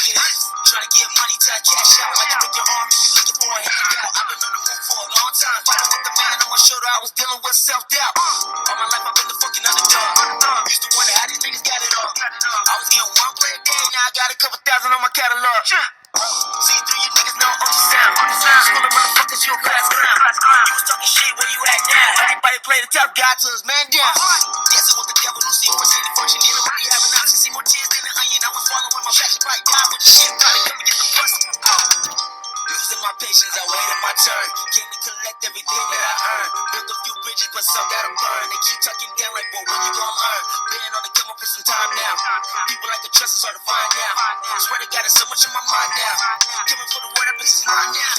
nigga this. Trying to get money to cash out. Like you break your arm if you looking for a handout. I've been on the move for a long time. Fighting with the man on my shoulder, I was dealing with self-doubt. All my life I've been the fucking underdog. Used to wonder how these niggas got it all. I was getting one play a day, now I got a couple thousand on my catalog. See through you niggas know on the sound. School of motherfuckers, you a class clown. You was talking shit, where you at now? Everybody play the tough guy till his man down. Dancing with the devil, who see more shit than function. Even when we having options, see more tears than an onion. I was following my passion, probably died with the shit. Probably come and get the bust. Losing my patience, I waited my turn. Came to collect everything that I earned. Built a few bridges, but some gotta burn. They keep tucking down like, but when you gon' learn? Been on the come up for some time now. People like the trust is hard to find now. Swear to God, there's so much in my mind now. Coming for the word, that bitch is mine now.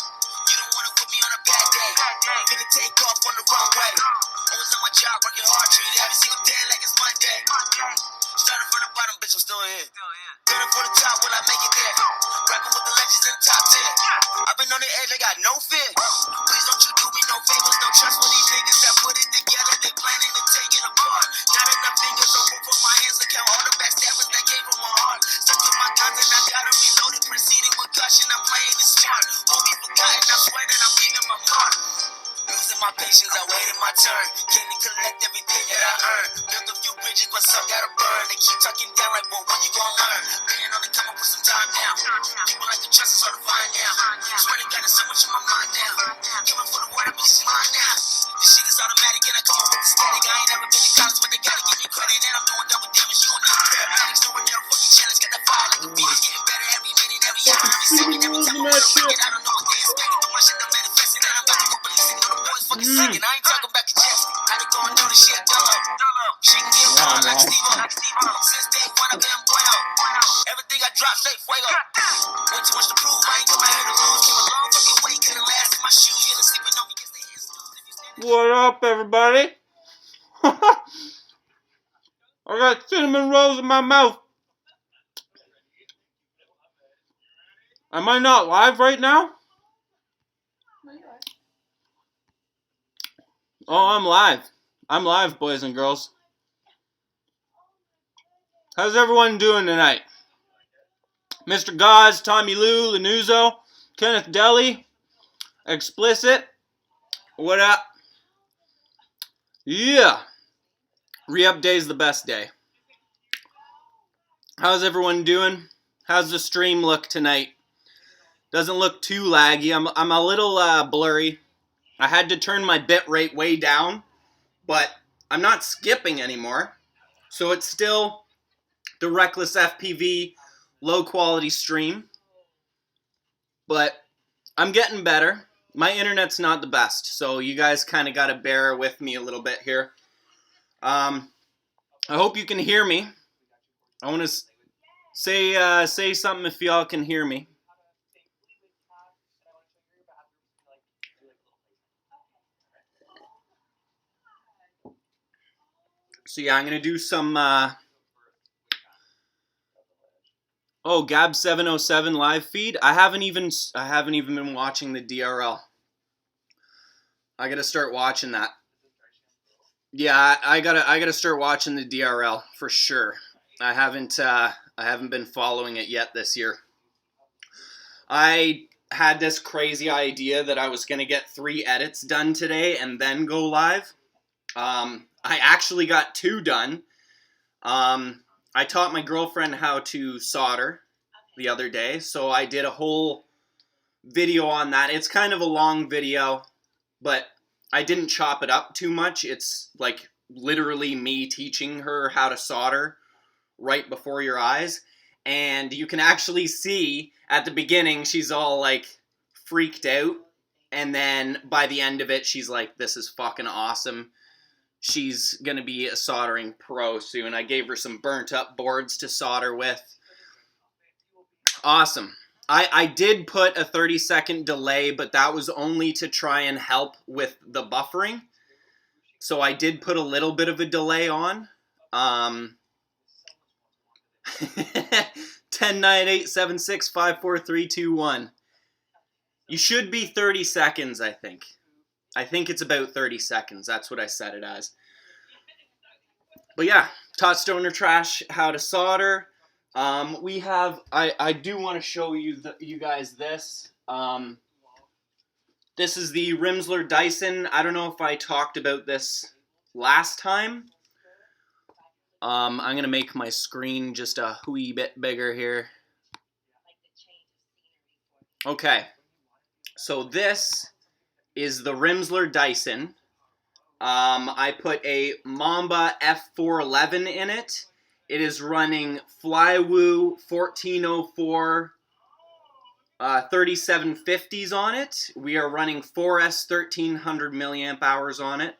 You don't wanna with me on a bad day. Finna take off on the wrong way. Always on my job, working hard, treated every single day like it's Monday. Started from the bottom, bitch, I'm still here. Gunning for the top, will I make it there? Rapping with the legends in the top 10. I've been on the edge, I got no fear. Please don't you do me no favors, no trust for these niggas that put it together. They planning to take it apart. Not enough fingers on both of my hands to count all the backstabbers that came from my heart. Stuck to my guns and I got them reloaded, proceeding with caution. I'm playing it smart. Won't be forgotten, I swear that I'm leaving my mark. Losing my patience, I waited my turn. Came to collect everything that I earned. Built a few bridges, but some gotta burn. They keep tucking down like, well, when you gon' learn? Been on the come up for some time now. People like the trust is hard to find now. Swear to God, there's so much in my mind now. Coming for the word, that bitch is mine now. This shit is automatic and I come up with the static. I ain't never been to college, but they gotta give me credit. And I'm doing double damage, you don't need paramedics. No one never fucking challenge. Got that fire like a beat. It's getting better every minute, every hour, every second. Every time I wanna make it, I don't know what they expect. Do my shit, I'm manifesting. And I'm about to go policing. Know the boys fucking singing. I ain't talking about the jets. How they going through the shit, dolo. She can get wild like Steve-O. Since day one, I've been bueno. Everything I drop, straight fuego. Way too much to prove, I ain't got my head to lose. Came a long fucking way, couldn't last in my shoes. You're sleeping on me, guess they hit snooze. What up, everybody? I got cinnamon rolls in my mouth. Am I not live right now? Oh, I'm live. I'm live, boys and girls. How's everyone doing tonight? Mr. Gauze, Tommy Lou, Lanuzo, Kenneth Deli, Explicit. What up? Yeah. Re-up day's the best day. How's everyone doing? How's the stream look tonight? Doesn't look too laggy. I'm a little blurry. I had to turn my bit rate way down, but I'm not skipping anymore. So it's still the reckless FPV low quality stream. But I'm getting better. My internet's not the best, so you guys kind of got to bear with me a little bit here. I hope you can hear me. I want to say something if y'all can hear me. So yeah, I'm gonna do some. Oh, Gab 707 live feed. I haven't even been watching the DRL. I gotta start watching that. Yeah, I gotta start watching the DRL for sure. I haven't been following it yet this year. I had this crazy idea that I was gonna get 3 edits done today and then go live. I actually got 2 done. I taught my girlfriend how to solder the other day, so I did a whole video on that. It's kind of a long video, but I didn't chop it up too much. It's like literally me teaching her how to solder right before your eyes. And you can actually see at the beginning, she's all like freaked out. And then by the end of it, she's like, this is fucking awesome. She's going to be a soldering pro soon. I gave her some burnt up boards to solder with. Awesome. I did put a 30-second delay, but that was only to try and help with the buffering. So I did put a little bit of a delay on. 10-9-8-7-6-5-4-3-2-1. You should be 30 seconds, I think. I think it's about 30 seconds. That's what I set it as. But yeah, taught Stoner Trash how to solder. We have, I do want to show you guys this. This is the Rimsler Dyson. I don't know if I talked about this last time. I'm going to make my screen just a wee bit bigger here. Okay, so this is the Rimsler Dyson. I put a Mamba F411 in it. It is running Flywoo 1404 3750s on it. We are running 4S 1300 milliamp hours on it.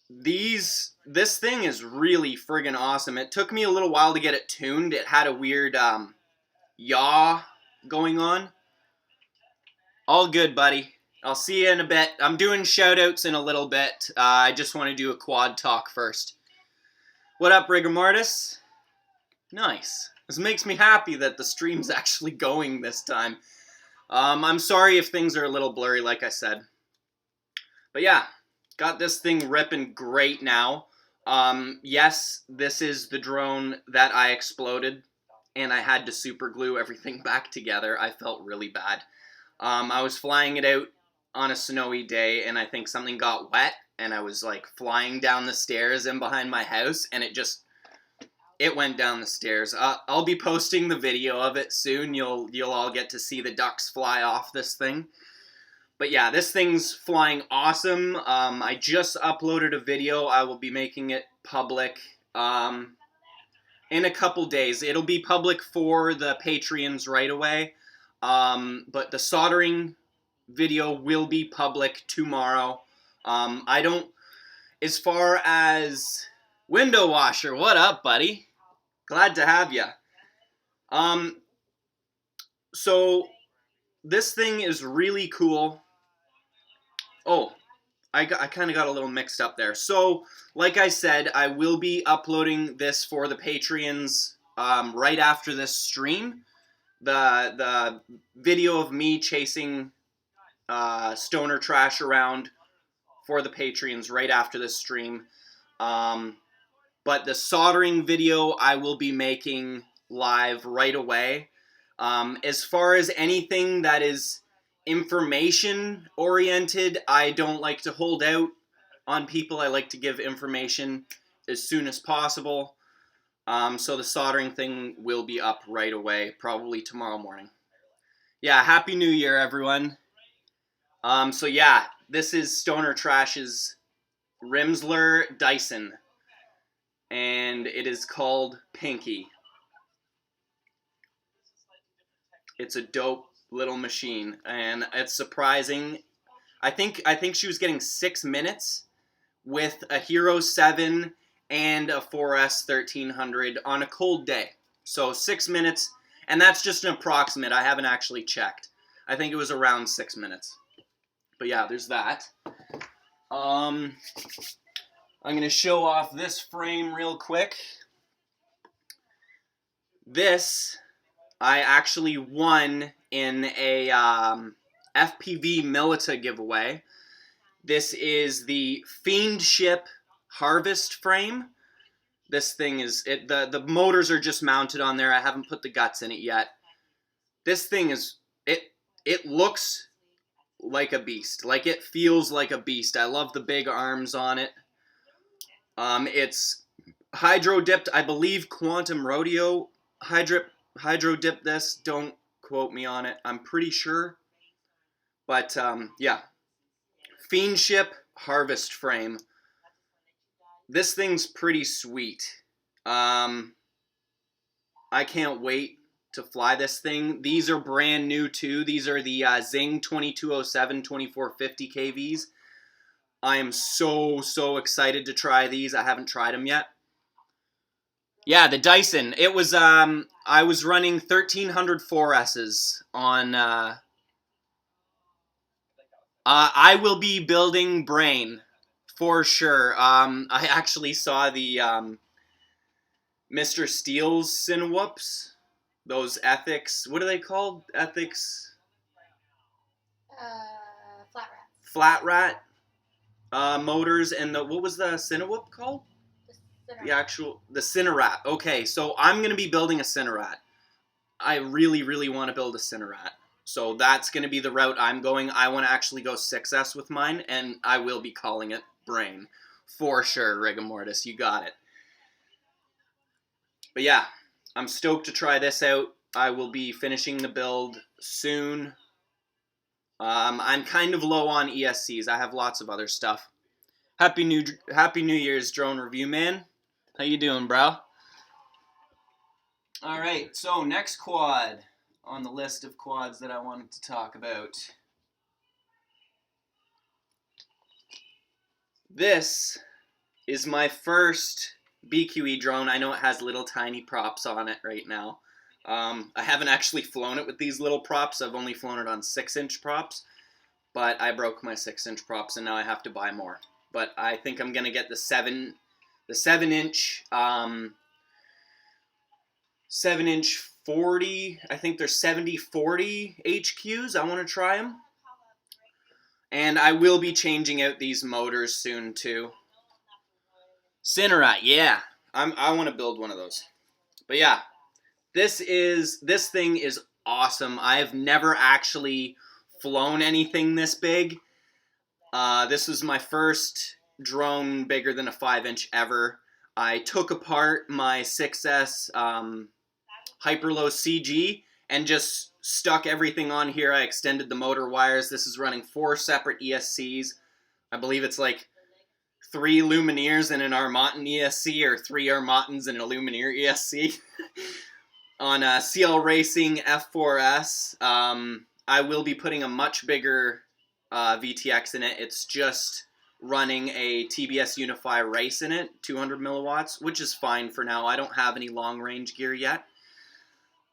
This thing is really friggin' awesome. It took me a little while to get it tuned. It had a weird yaw going on. All good, buddy. I'll see you in a bit. I'm doing shoutouts in a little bit. I just want to do a quad talk first. What up, rigor mortis? Nice. This makes me happy that the stream's actually going this time. I'm sorry if things are a little blurry, like I said. But yeah, got this thing ripping great now. Yes, this is the drone that I exploded, and I had to super glue everything back together. I felt really bad. I was flying it out on a snowy day, and I think something got wet, and I was like flying down the stairs in behind my house, and it went down the stairs. I'll be posting the video of it soon. You'll all get to see the ducks fly off this thing. But yeah, this thing's flying awesome. I just uploaded a video. I will be making it public in a couple days. It'll be public for the Patreons right away. But the soldering video will be public tomorrow. As far as window washer, what up, buddy? Glad to have ya. So this thing is really cool. Oh, I kind of got a little mixed up there. So, like I said, I will be uploading this for the Patreons right after this stream. The video of me chasing stoner trash around for the Patreons right after this stream. But the soldering video I will be making live right away. As far as anything that is information oriented, I don't like to hold out on people. I like to give information as soon as possible. So the soldering thing will be up right away, probably tomorrow morning. Yeah, Happy New Year, everyone. So yeah, this is Stoner Trash's Rimsler Dyson, and it is called Pinky. It's a dope little machine, and it's surprising. I think she was getting 6 minutes with a Hero 7 and a 4S 1300 on a cold day. So 6 minutes, and that's just an approximate. I haven't actually checked. I think it was around 6 minutes. But yeah, there's that. I'm going to show off this frame real quick. This I actually won in a FPV Milita giveaway. This is the Fiendship Harvest frame. This thing is, the motors are just mounted on there. I haven't put the guts in it yet. This thing is, it looks like a beast. Like, it feels like a beast. I love the big arms on it. It's hydro dipped, I believe Quantum Rodeo hydro dipped this. Don't quote me on it. I'm pretty sure. But, yeah. Fiendship Harvest frame. This thing's pretty sweet. I can't wait to fly this thing. These are brand new too. These are the Zing 2207 2450 KVs. I am so excited to try these. I haven't tried them yet. Yeah, the Dyson. It was, I was running 1300 4S's on, I will be building Brain, for sure. I actually saw the, Mr. Steele's Cinewhoops. Those Ethics, what are they called? Ethics? Flat Rat. Flat Rat, motors, and the, what was the Cinewhoop called? The the Cinerat. Okay, so I'm going to be building a Cinerat. I really, really want to build a Cinerat. So that's going to be the route I'm going. I want to actually go 6S with mine, and I will be calling it Brain. For sure, Rigor Mortis, you got it. But yeah, I'm stoked to try this out. I will be finishing the build soon. I'm kind of low on ESCs. I have lots of other stuff. Happy New Year's, Drone Review Man. How you doing, bro? All right, so next quad on the list of quads that I wanted to talk about. This is my first BQE drone. I know it has little tiny props on it right now. I haven't actually flown it with these little props. I've only flown it on 6-inch props, but I broke my 6-inch props and now I have to buy more. But I think I'm gonna get the 7-inch 7-inch 40. I think they're 70-40 HQs. I want to try them, and I will be changing out these motors soon too. Cinerat, yeah, I want to build one of those. But yeah, this thing is awesome. I have never actually flown anything this big. This was my first drone bigger than a 5-inch ever. I took apart my 6S Hyperlow CG and just stuck everything on here. I extended the motor wires. This is running 4 separate ESCs. I believe it's like 3 Lumineers and an Armaten ESC, or 3 Armatens and a Lumineer ESC. On CL Racing F4S, I will be putting a much bigger VTX in it. It's just running a TBS Unify race in it, 200 milliwatts, which is fine for now. I don't have any long range gear yet.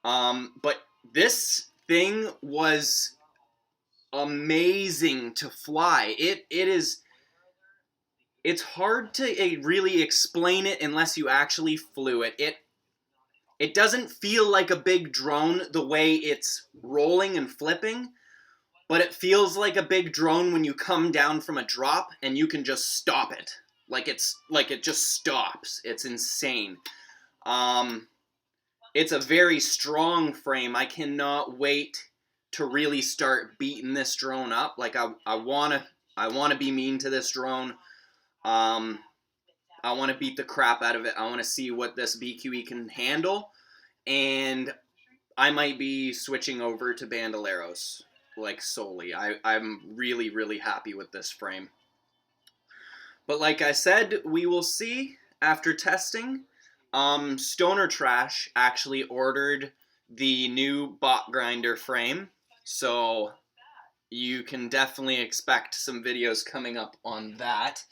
But this thing was amazing to fly. It's hard to really explain it unless you actually flew it. It doesn't feel like a big drone the way it's rolling and flipping, but it feels like a big drone when you come down from a drop and you can just stop it. Like it just stops. It's insane. It's a very strong frame. I cannot wait to really start beating this drone up. Like I wanna be mean to this drone. I want to beat the crap out of it. I want to see what this BQE can handle, and I might be switching over to Bandoleros, like solely. I'm really, really happy with this frame. But like I said, we will see after testing. Stoner Trash actually ordered the new bot grinder frame, so you can definitely expect some videos coming up on that.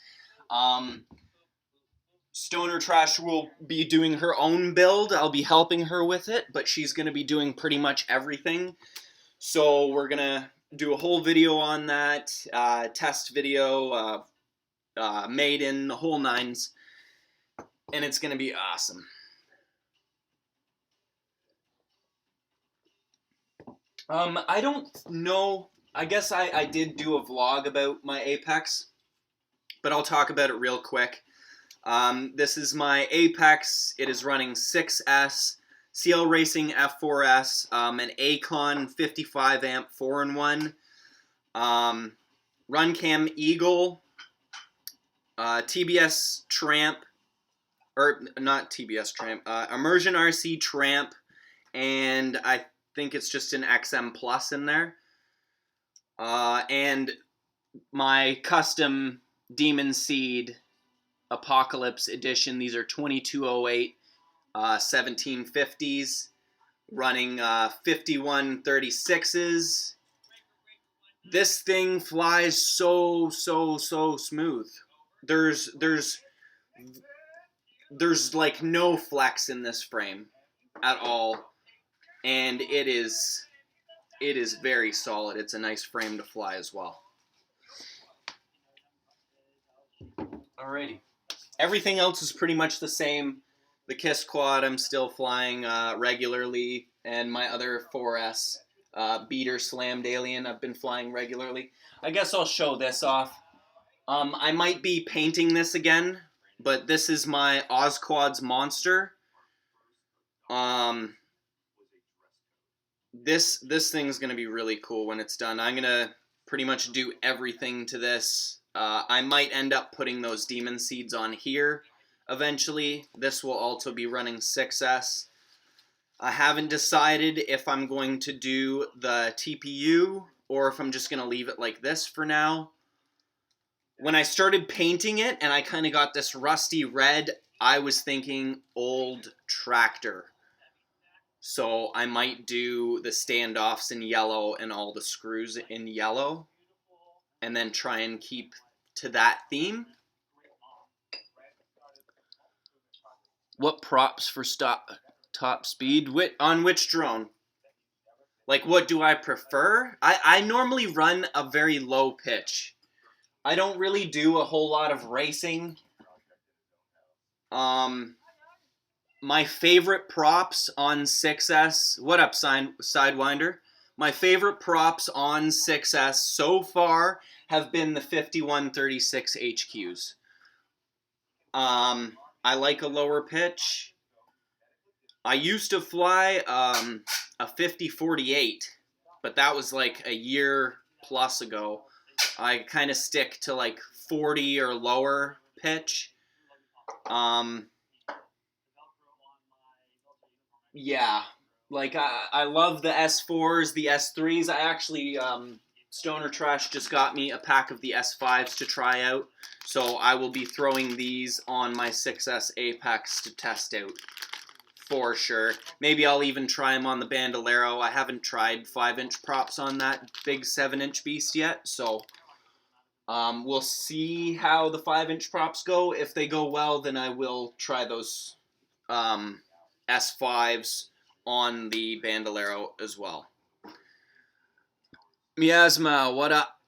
Stoner Trash will be doing her own build. I'll be helping her with it, but she's going to be doing pretty much everything. So we're going to do a whole video on that, test video, maiden, the whole nines, and it's going to be awesome. I don't know. I guess I did do a vlog about my Apex, but I'll talk about it real quick. This is my Apex. It is running 6S, CL Racing F4S, an Acon 55 amp 4-in-1, Runcam Eagle, TBS Tramp, or not TBS Tramp, Immersion RC Tramp, and I think it's just an XM Plus in there. And my custom Demon Seed Apocalypse Edition. These are 2208 1750s, running 5136s. This thing flies so smooth. There's like no flex in this frame at all, and it is very solid. It's a nice frame to fly as well. Alrighty. Everything else is pretty much the same. The Kiss Quad I'm still flying regularly, and my other 4S Beater Slammed Alien I've been flying regularly. I guess I'll show this off. I might be painting this again but this is my Osquad's Monster. This thing's gonna be really cool when it's done. I'm gonna pretty much do everything to this. I might end up putting those demon seeds on here eventually. This will also be running 6S. I haven't decided if I'm going to do the TPU or if I'm just gonna leave it like this for now. When I started painting it and I kind of got this rusty red, I was thinking old tractor. So I might do the standoffs in yellow and all the screws in yellow, and then try and keep to that theme. What props for top speed? On which drone? Like, what do I prefer? I normally run a very low pitch. I don't really do a whole lot of racing. My favorite props on 6S... What up, Sidewinder? My favorite props on 6S so far have been the 5136 HQs. I like a lower pitch. I used to fly a 5048, but that was like a year plus ago. I kind of stick to like 40 or lower pitch. Yeah, like I love the S4s, the S3s. I actually, Stoner Trash just got me a pack of the S5s to try out, so I will be throwing these on my 6S Apex to test out for sure. Maybe I'll even try them on the Bandolero. I haven't tried 5-inch props on that big 7-inch beast yet, so we'll see how the 5-inch props go. If they go well, then I will try those S5s on the Bandolero as well. Miasma, what up?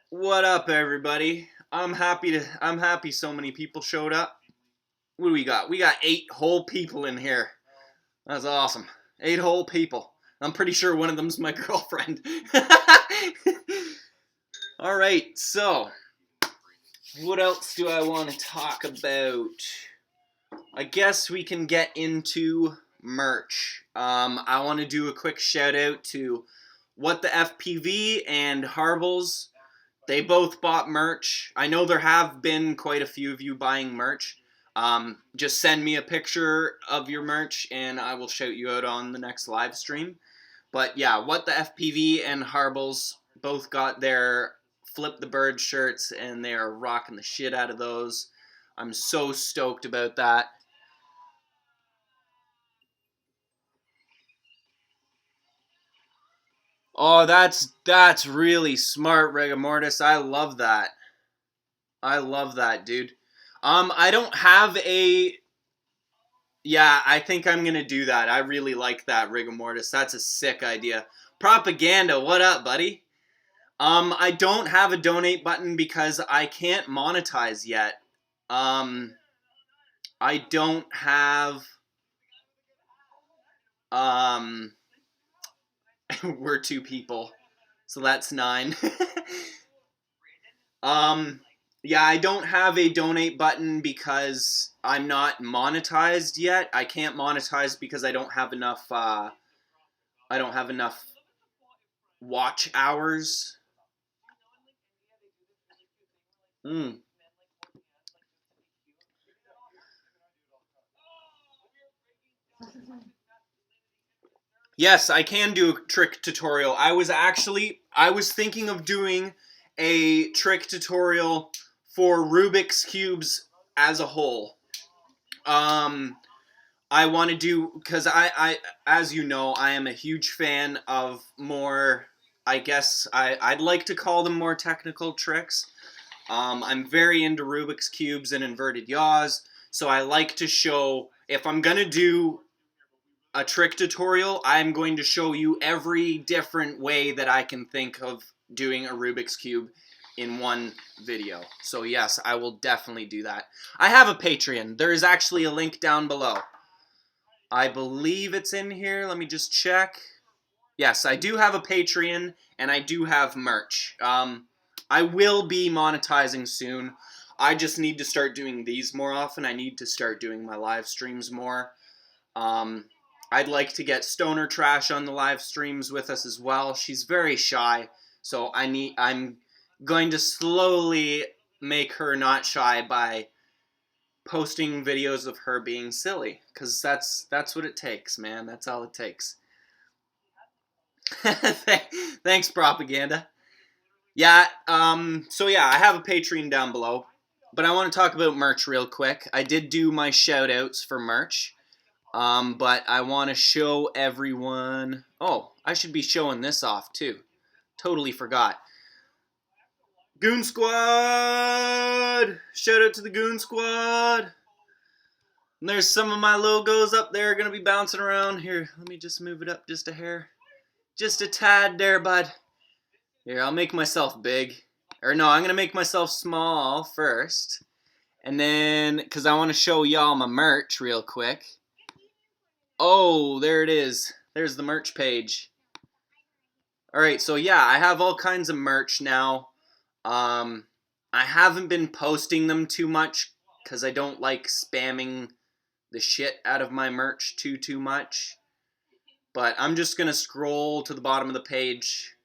What up, everybody? I'm happy so many people showed up. What do we got? We got 8 whole people in here. That's awesome. 8 whole people. I'm pretty sure one of them's my girlfriend. All right, so what else do I want to talk about? I guess we can get into merch. I want to do a quick shout out to What the FPV and Harbles. They both bought merch. I know there have been quite a few of you buying merch. Just send me a picture of your merch and I will shout you out on the next live stream. But yeah, What the FPV and Harbles both got their Flip the Bird shirts and they are rocking the shit out of those. I'm so stoked about that. Oh, that's really smart, Rigamortis. I love that. I love that, dude. I don't have a... Yeah, I think I'm gonna do that. I really like that, Rigamortis. That's a sick idea. Propaganda, what up, buddy? I don't have a donate button because I can't monetize yet. I don't have... We're 2 people, so that's 9. Yeah, I don't have a donate button because I'm not monetized yet. I can't monetize because I don't have enough, watch hours. Yes, I can do a trick tutorial. I was thinking of doing a trick tutorial for Rubik's Cubes as a whole. I want to do, because I, as you know, I am a huge fan of more, I guess, I'd like to call them more technical tricks. I'm very into Rubik's Cubes and inverted yaws, so I like to show, if I'm going to do a trick tutorial, I'm going to show you every different way that I can think of doing a Rubik's Cube in one video. So yes, I will definitely do that. I have a Patreon. There is actually a link down below. I believe it's in here. Let me just check. Yes, I do have a Patreon, and I do have merch. I will be monetizing soon. I just need to start doing these more often. I need to start doing my live streams more. I'd like to get Stoner Trash on the live streams with us as well. She's very shy, so I'm going to slowly make her not shy by posting videos of her being silly, because that's what it takes, man. That's all it takes. Thanks, propaganda. Yeah, so yeah, I have a Patreon down below, but I want to talk about merch real quick. I did do my shout-outs for merch, but I want to show everyone... Oh, I should be showing this off, too. Totally forgot. Goon Squad! Shout out to the Goon Squad! And there's some of my logos up there going to be bouncing around. Here, let me just move it up just a hair. Just a tad there, bud. Here, I'll make myself big. Or no, I'm going to make myself small first. And then, because I want to show y'all my merch real quick. Oh, there it is. There's the merch page. Alright, so yeah, I have all kinds of merch now. I haven't been posting them too much because I don't like spamming the shit out of my merch too much. But I'm just going to scroll to the bottom of the page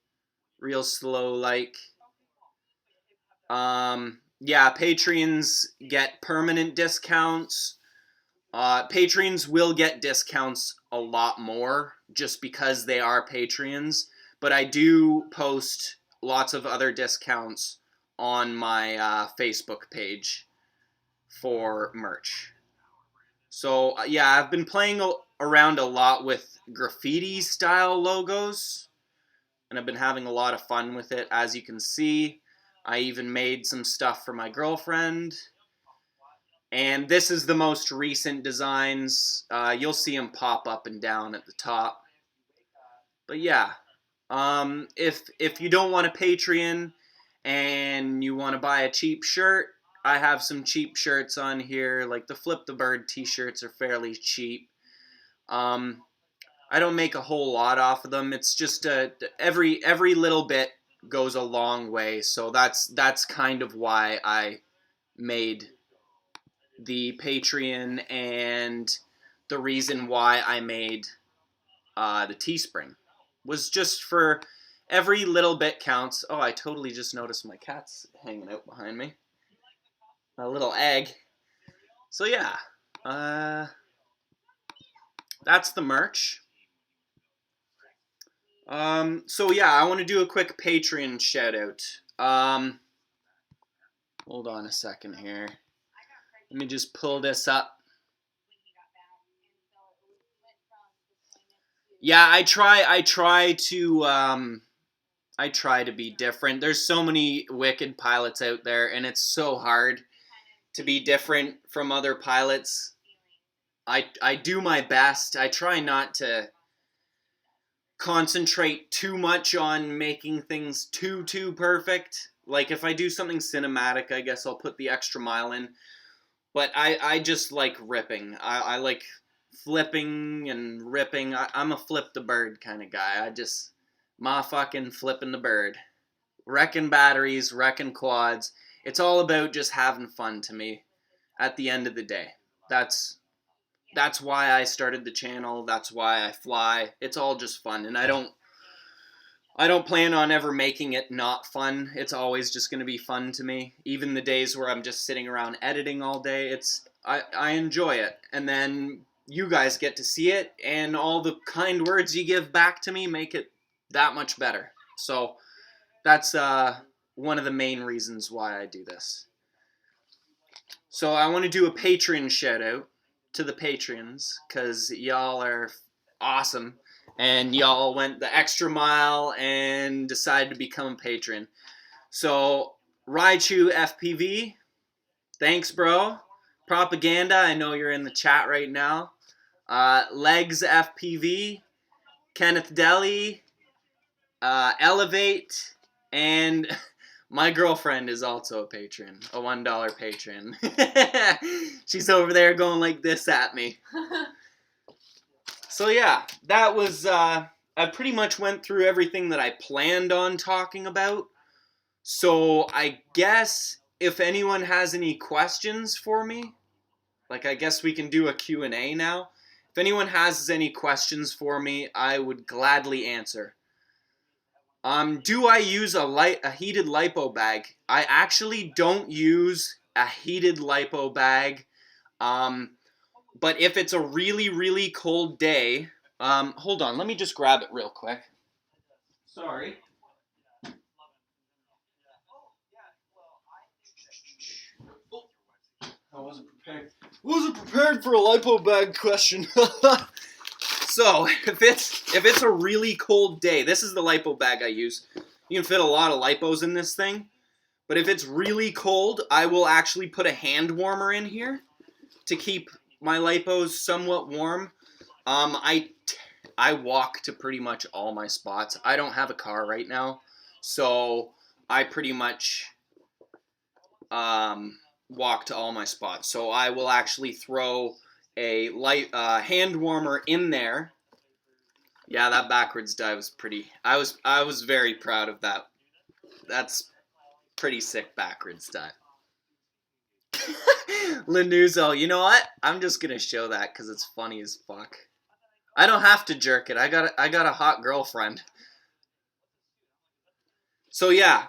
real slow like. Yeah, Patreons get permanent discounts. Patreons will get discounts a lot more just because they are Patreons. But I do post lots of other discounts on my Facebook page for merch. So yeah, I've been playing around a lot with graffiti style logos, and I've been having a lot of fun with it. As you can see, I even made some stuff for my girlfriend. And this is the most recent designs. You'll see them pop up and down at the top. But yeah, if you don't want a Patreon and you want to buy a cheap shirt, I have some cheap shirts on here. Like the Flip the Bird t-shirts are fairly cheap. I don't make a whole lot off of them. It's just every little bit goes a long way. So that's kind of why I made the Patreon and the reason why I made the Teespring was just for every little bit counts. Oh, I totally just noticed my cat's hanging out behind me. A little egg. So yeah, that's the merch. So yeah, I want to do a quick Patreon shout out. Hold on a second here. Let me just pull this up. Yeah, I try to be different. There's so many wicked pilots out there, and it's so hard to be different from other pilots. I do my best. I try not to concentrate too much on making things too perfect. Like if I do something cinematic, I guess I'll put the extra mile in. But I just like ripping. I like flipping and ripping. I'm a flip the bird kind of guy. I just fucking flipping the bird. Wrecking batteries, wrecking quads. It's all about just having fun to me at the end of the day. That's why I started the channel. That's why I fly. It's all just fun, and I don't plan on ever making it not fun. It's always just going to be fun to me. Even the days where I'm just sitting around editing all day, I enjoy it. And then you guys get to see it, and all the kind words you give back to me make it that much better. So that's one of the main reasons why I do this. So I want to do a Patreon shout out to the Patreons, because y'all are awesome. And y'all went the extra mile and decided to become a patron. So, Raichu FPV, thanks, bro. Propaganda, I know you're in the chat right now. Legs FPV, Kenneth Deli, Elevate, and my girlfriend is also a patron, a $1 patron. She's over there going like this at me. So yeah, that was, I pretty much went through everything that I planned on talking about. So I guess if anyone has any questions for me, like I guess we can do a Q&A now. If anyone has any questions for me, I would gladly answer. Do I use a heated lipo bag? I actually don't use a heated lipo bag. But if it's a really, really cold day, hold on, let me just grab it real quick. Sorry. I wasn't prepared. Wasn't prepared for a lipo bag question. So if it's a really cold day, this is the lipo bag I use. You can fit a lot of lipos in this thing. But if it's really cold, I will actually put a hand warmer in here to keep my lipos somewhat warm. I walk to pretty much all my spots. I don't have a car right now, so I pretty much walk to all my spots. So I will actually throw a hand warmer in there. Yeah, that backwards dive was pretty. I was very proud of that. That's pretty sick backwards dive. Lanuzo, you know what? I'm just gonna show that because it's funny as fuck. I don't have to jerk it. I got a hot girlfriend. So yeah,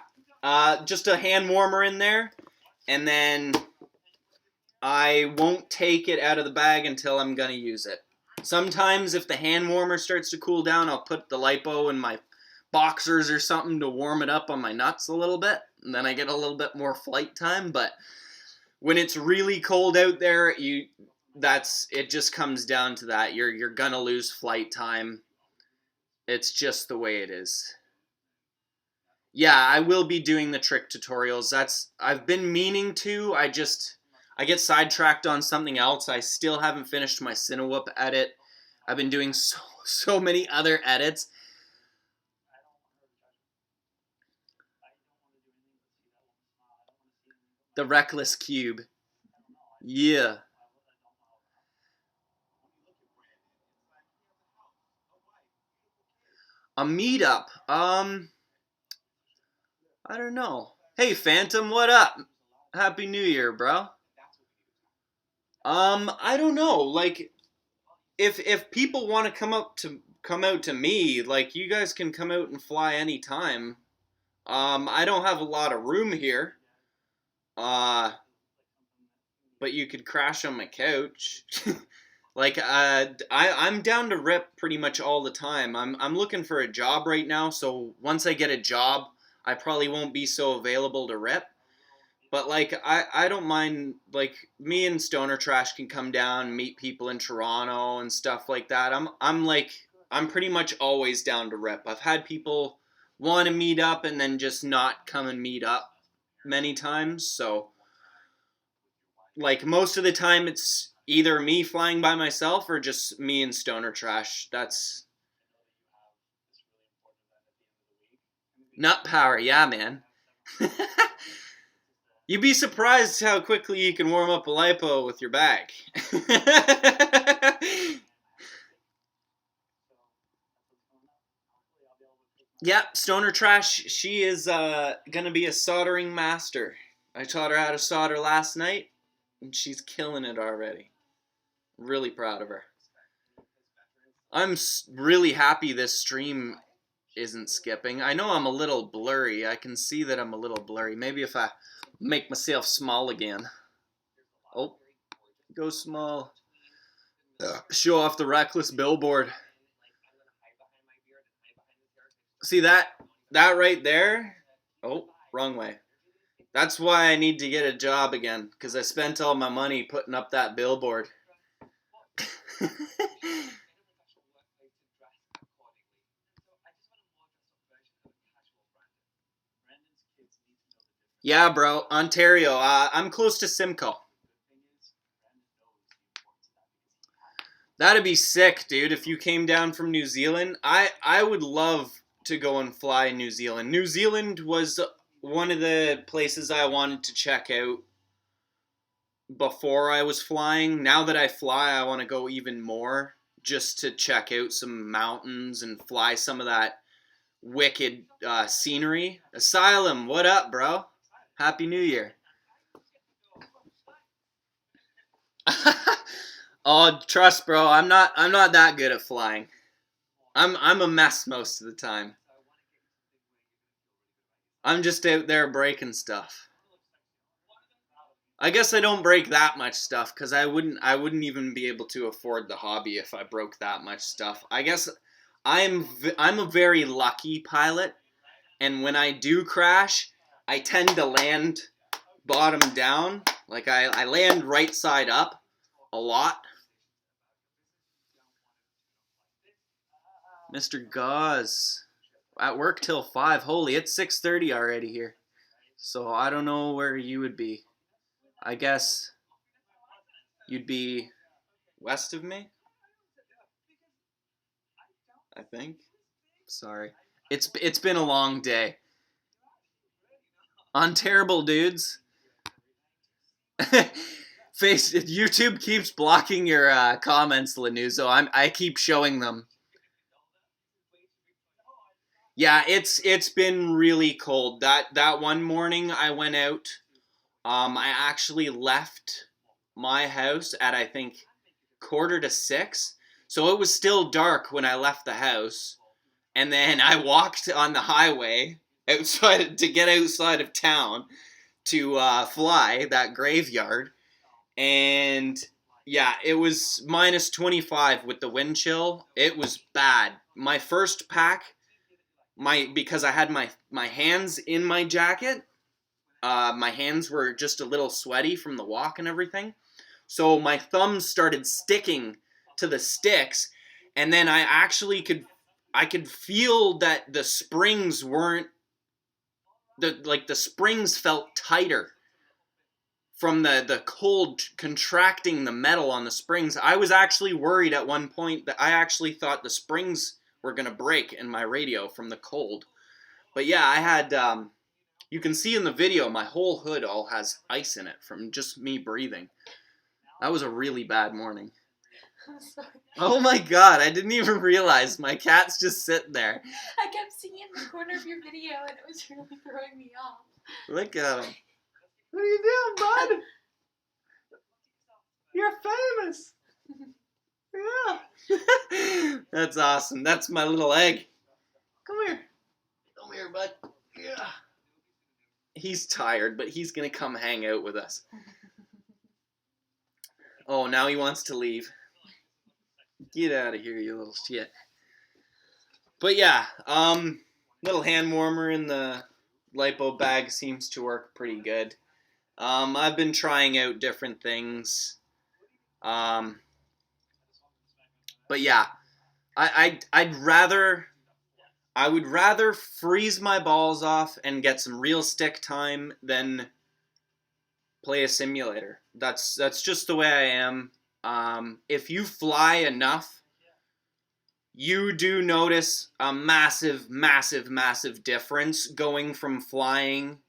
just a hand warmer in there, and then I won't take it out of the bag until I'm gonna use it. Sometimes if the hand warmer starts to cool down, I'll put the lipo in my boxers or something to warm it up on my nuts a little bit, and then I get a little bit more flight time. But when it's really cold out there, it just comes down to that. You're gonna lose flight time. It's just the way it is. Yeah, I will be doing the trick tutorials. I've been meaning to. I get sidetracked on something else. I still haven't finished my Cinewhoop edit. I've been doing so many other edits. The Reckless Cube. Yeah. A meetup. I don't know. Hey, Phantom, what up? Happy New Year, bro. I don't know. Like, if people want to come out to me, like, you guys can come out and fly anytime. I don't have a lot of room here. But you could crash on my couch. Like, I'm down to rip pretty much all the time. I'm looking for a job right now, so once I get a job, I probably won't be so available to rip. But, like, I don't mind, like, me and Stoner Trash can come down and meet people in Toronto and stuff like that. I'm pretty much always down to rip. I've had people want to meet up and then just not come and meet up many times, so, like, most of the time it's either me flying by myself or just me and Stoner Trash. That's Nut Power, yeah, man. You'd be surprised how quickly you can warm up a lipo with your bag. Yep, Stoner Trash, she is gonna be a soldering master. I taught her how to solder last night, and she's killing it already. Really proud of her. I'm really happy this stream isn't skipping. I know I'm a little blurry. I can see that I'm a little blurry. Maybe if I make myself small again. Oh, go small. Show off the Reckless billboard. See that right there? Oh, wrong way. That's why I need to get a job again, because I spent all my money putting up that billboard. Yeah, bro. Ontario. I'm close to Simcoe. That'd be sick, dude, if you came down from New Zealand. I would love to go and fly in New Zealand. New Zealand was one of the places I wanted to check out before I was flying. Now that I fly, I want to go even more just to check out some mountains and fly some of that wicked scenery. Asylum, what up, bro? Happy New Year. Oh, trust, bro. I'm not that good at flying. I'm a mess most of the time. I'm just out there breaking stuff. I guess I don't break that much stuff because I wouldn't even be able to afford the hobby if I broke that much stuff. I guess I'm a very lucky pilot, and when I do crash, I tend to land bottom down. Like I land right side up a lot. Mr. Gauze. At work till 5. Holy, it's 6:30 already here. So I don't know where you would be. I guess you'd be west of me, I think. Sorry. It's been a long day. On Terrible Dudes. YouTube keeps blocking your comments, Lanuzo. I keep showing them. Yeah, it's been really cold. That one morning I went out. I actually left my house at I think 5:45, so it was still dark when I left the house, and then I walked on the highway outside to get outside of town to fly that graveyard, and yeah, it was -25 with the wind chill. It was bad. My first pack, because I had my hands in my jacket, my hands were just a little sweaty from the walk and everything. So my thumbs started sticking to the sticks, and then I could feel that the springs weren't the springs felt tighter from the cold contracting the metal on the springs. I was actually worried at one point that I actually thought the springs were gonna break in my radio from the cold. But yeah, I had you can see in the video my whole hood all has ice in it from just me breathing. That was a really bad morning. I'm sorry. Oh my god, I didn't even realize my cat's just sitting there. I kept seeing the corner of your video and it was really throwing me off. Look at him. What are you doing, bud? You're famous. Yeah. That's awesome. That's my little egg. Come here. Come here, bud. Yeah. He's tired, but he's gonna come hang out with us. Oh, now he wants to leave. Get out of here, you little shit. But yeah, little hand warmer in the lipo bag seems to work pretty good. I've been trying out different things. But yeah, I would rather freeze my balls off and get some real stick time than play a simulator. That's just the way I am. If you fly enough, you do notice a massive, massive, massive difference going from flying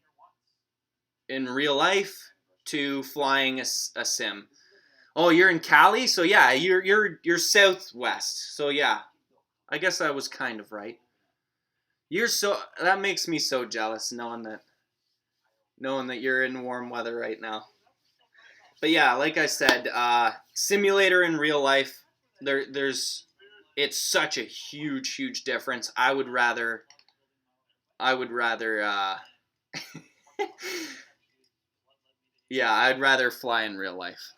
in real life to flying a sim. Oh, you're in Cali, so yeah, you're southwest. So yeah, I guess I was kind of right. That makes me so jealous knowing that you're in warm weather right now. But yeah, like I said, simulator in real life, it's such a huge, huge difference. I would rather yeah, I'd rather fly in real life.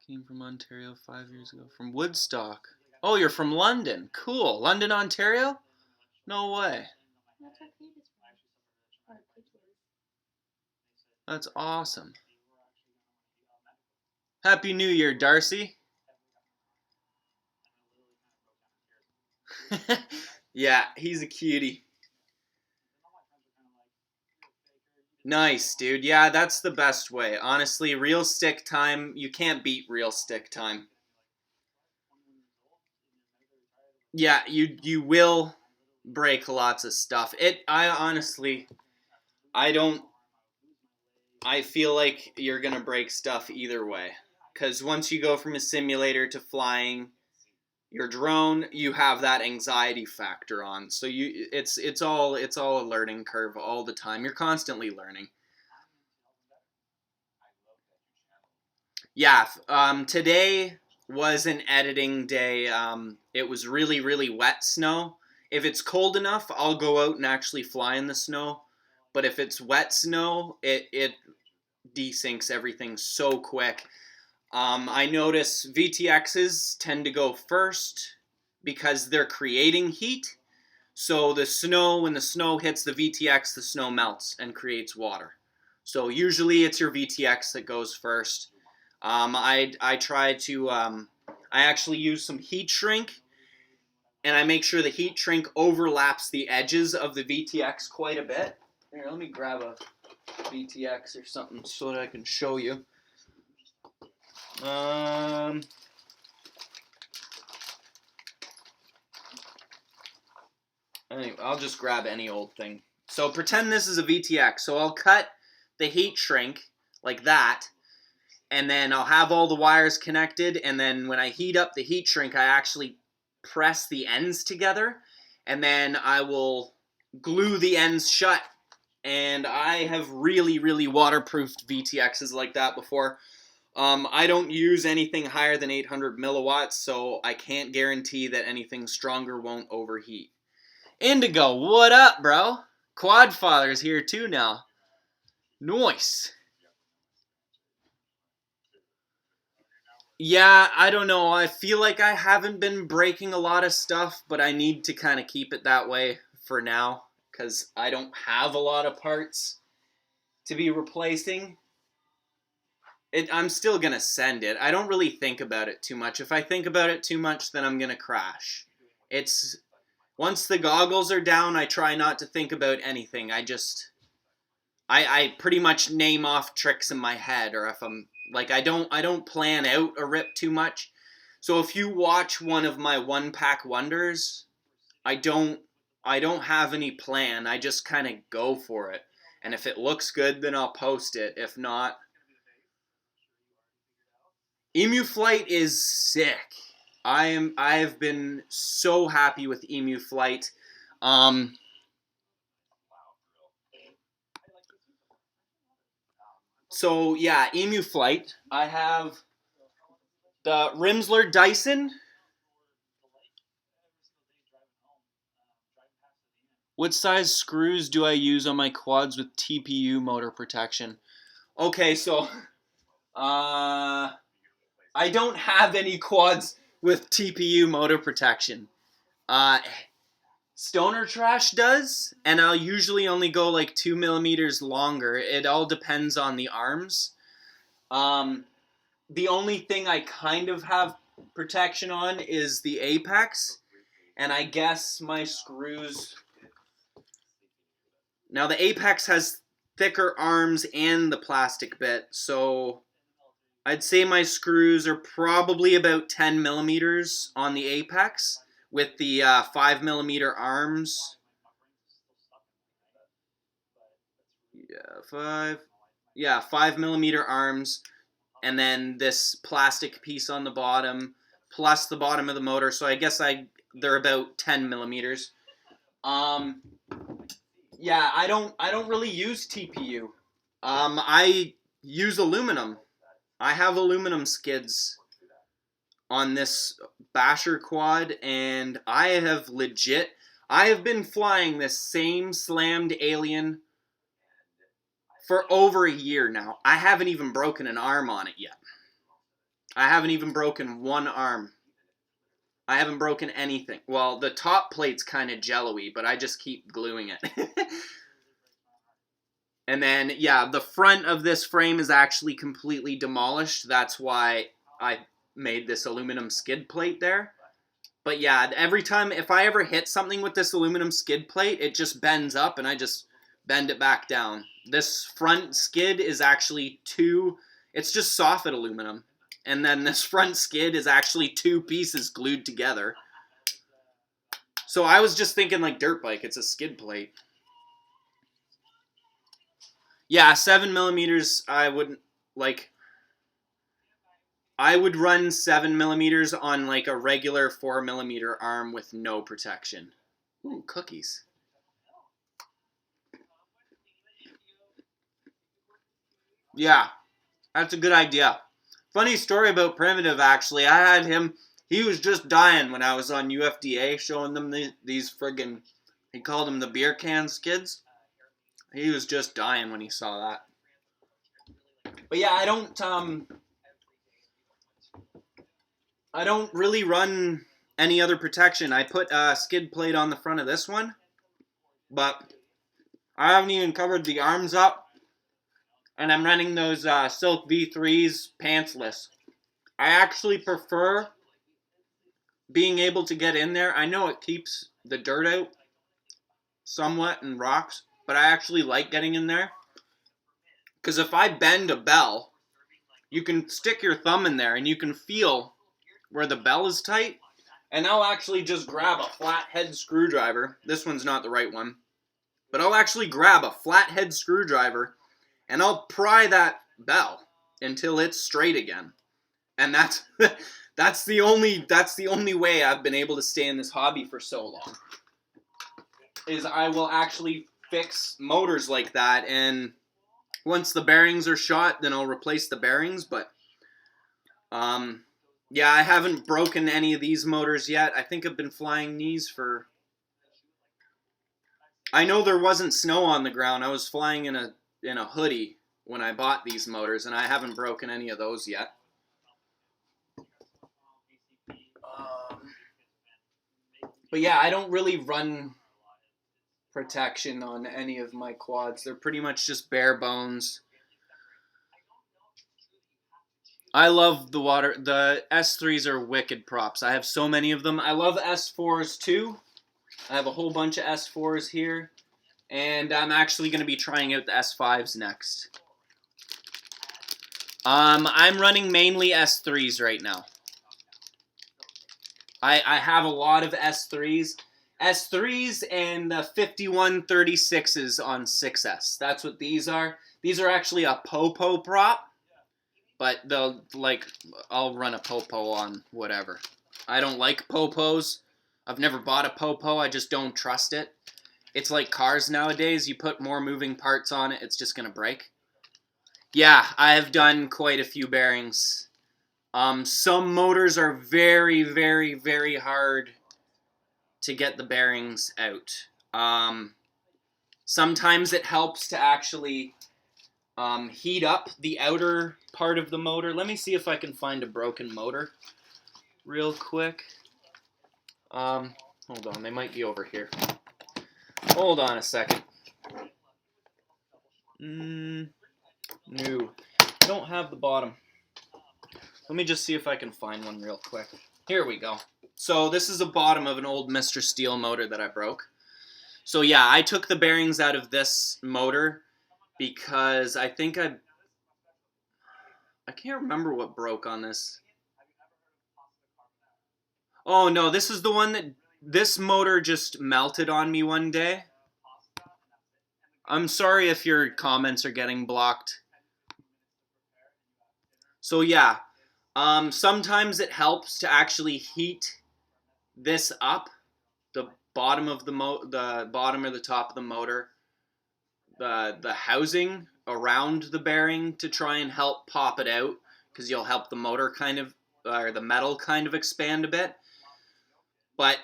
Came from Ontario 5 years ago. From Woodstock. Oh, you're from London. Cool. London, Ontario? No way. That's awesome. Happy New Year, Darcy. Yeah, he's a cutie. Nice, dude. Yeah, that's the best way. Honestly, real stick time, you can't beat real stick time. Yeah, you will break lots of stuff. I feel like you're gonna break stuff either way. Because once you go from a simulator to flying, your drone, you have that anxiety factor on. So it's all a learning curve all the time. You're constantly learning. Yeah, today was an editing day. It was really, really wet snow. If it's cold enough, I'll go out and actually fly in the snow. But if it's wet snow, it desyncs everything so quick. I notice VTXs tend to go first because they're creating heat. So the snow, when the snow hits the VTX, the snow melts and creates water. So usually it's your VTX that goes first. I try to, I actually use some heat shrink, and I make sure the heat shrink overlaps the edges of the VTX quite a bit. Here, let me grab a VTX or something so that I can show you. Anyway, I'll just grab any old thing. So pretend this is a VTX. So I'll cut the heat shrink like that, and then I'll have all the wires connected, and then when I heat up the heat shrink, I actually press the ends together, and then I will glue the ends shut. And I have really, really waterproofed VTXs like that before. I don't use anything higher than 800 milliwatts, so I can't guarantee that anything stronger won't overheat. Indigo, what up, bro? Quadfather's here too now. Nice. Yeah, I don't know. I feel like I haven't been breaking a lot of stuff, but I need to kind of keep it that way for now because I don't have a lot of parts to be replacing. I'm still going to send it. I don't really think about it too much. If I think about it too much, then I'm going to crash. Once the goggles are down, I try not to think about anything. I pretty much name off tricks in my head, or if I'm like I don't plan out a rip too much. So if you watch one of my one pack wonders, I don't have any plan. I just kind of go for it. And if it looks good, then I'll post it. If not, Emu Flight is sick. I have been so happy with Emu Flight. So yeah, Emu Flight. I have the Rimsler Dyson. What size screws do I use on my quads with TPU motor protection? Okay, so I don't have any quads with TPU motor protection. Stoner Trash does, and I'll usually only go like 2 millimeters longer. It all depends on the arms. The only thing I kind of have protection on is the apex, and I guess my screws. Now the apex has thicker arms and the plastic bit, so I'd say my screws are probably about 10 millimeters on the apex with the 5 millimeter arms. Yeah, 5 millimeter arms, and then this plastic piece on the bottom, plus the bottom of the motor. So I guess they're about 10 millimeters. Yeah, I don't really use TPU. I use aluminum. I have aluminum skids on this basher quad, and I have been flying this same slammed alien for over a year now. I haven't even broken an arm on it yet. I haven't even broken one arm. I haven't broken anything. Well, the top plate's kind of jello-y, but I just keep gluing it. And then, yeah, the front of this frame is actually completely demolished. That's why I made this aluminum skid plate there. But yeah, every time, if I ever hit something with this aluminum skid plate, it just bends up and I just bend it back down. This front skid is actually it's just soffit aluminum. And then this front skid is actually 2 pieces glued together. So I was just thinking like dirt bike, it's a skid plate. Yeah, 7 millimeters, I wouldn't, like, I would run 7mm on like a regular 4mm arm with no protection. Ooh, cookies. Yeah, that's a good idea. Funny story about Primitive, actually. I had him, he was just dying when I was on UFDA showing them these friggin', he called them the beer can skids. He was just dying when he saw that. But yeah, I don't really run any other protection. I put a skid plate on the front of this one, but I haven't even covered the arms up. And I'm running those Silk V3s pantsless. I actually prefer being able to get in there. I know it keeps the dirt out somewhat and rocks, but I actually like getting in there. Because if I bend a bell, you can stick your thumb in there and you can feel where the bell is tight. And I'll actually just grab a flathead screwdriver. This one's not the right one. But I'll actually grab a flathead screwdriver and I'll pry that bell until it's straight again. And that's that's the only way I've been able to stay in this hobby for so long. Is I will actually fix motors like that, and once the bearings are shot, then I'll replace the bearings, but yeah, I haven't broken any of these motors yet. I think I've been flying these for... I know there wasn't snow on the ground. I was flying in a hoodie when I bought these motors, and I haven't broken any of those yet. But yeah, I don't really run protection on any of my quads. They're pretty much just bare bones. I love the water. The S3s are wicked props. I have so many of them. I love S4s too. I have a whole bunch of S4s here. And I'm actually going to be trying out the S5s next. I'm running mainly S3s right now. I have a lot of S3s. S3s and the 5136s on 6S. That's what these are. These are actually a Popo prop. But they'll, like, I'll run a Popo on whatever. I don't like Popos. I've never bought a Popo. I just don't trust it. It's like cars nowadays. You put more moving parts on it, it's just going to break. Yeah, I have done quite a few bearings. Some motors are very, very, very hard to get the bearings out. Sometimes it helps to actually heat up the outer part of the motor. Let me see if I can find a broken motor real quick. Hold on, they might be over here. Hold on a second. No, don't have the bottom. Let me just see if I can find one real quick. Here we go. So this is the bottom of an old Mr. Steel motor that I broke. So yeah, I took the bearings out of this motor because I think I can't remember what broke on this. Oh no, this is the one that, this motor just melted on me one day. I'm sorry if your comments are getting blocked. So yeah, sometimes it helps to actually heat this up, the bottom of the bottom or the top of the motor, the housing around the bearing, to try and help pop it out, because you'll help the motor kind of, or the metal kind of expand a bit. But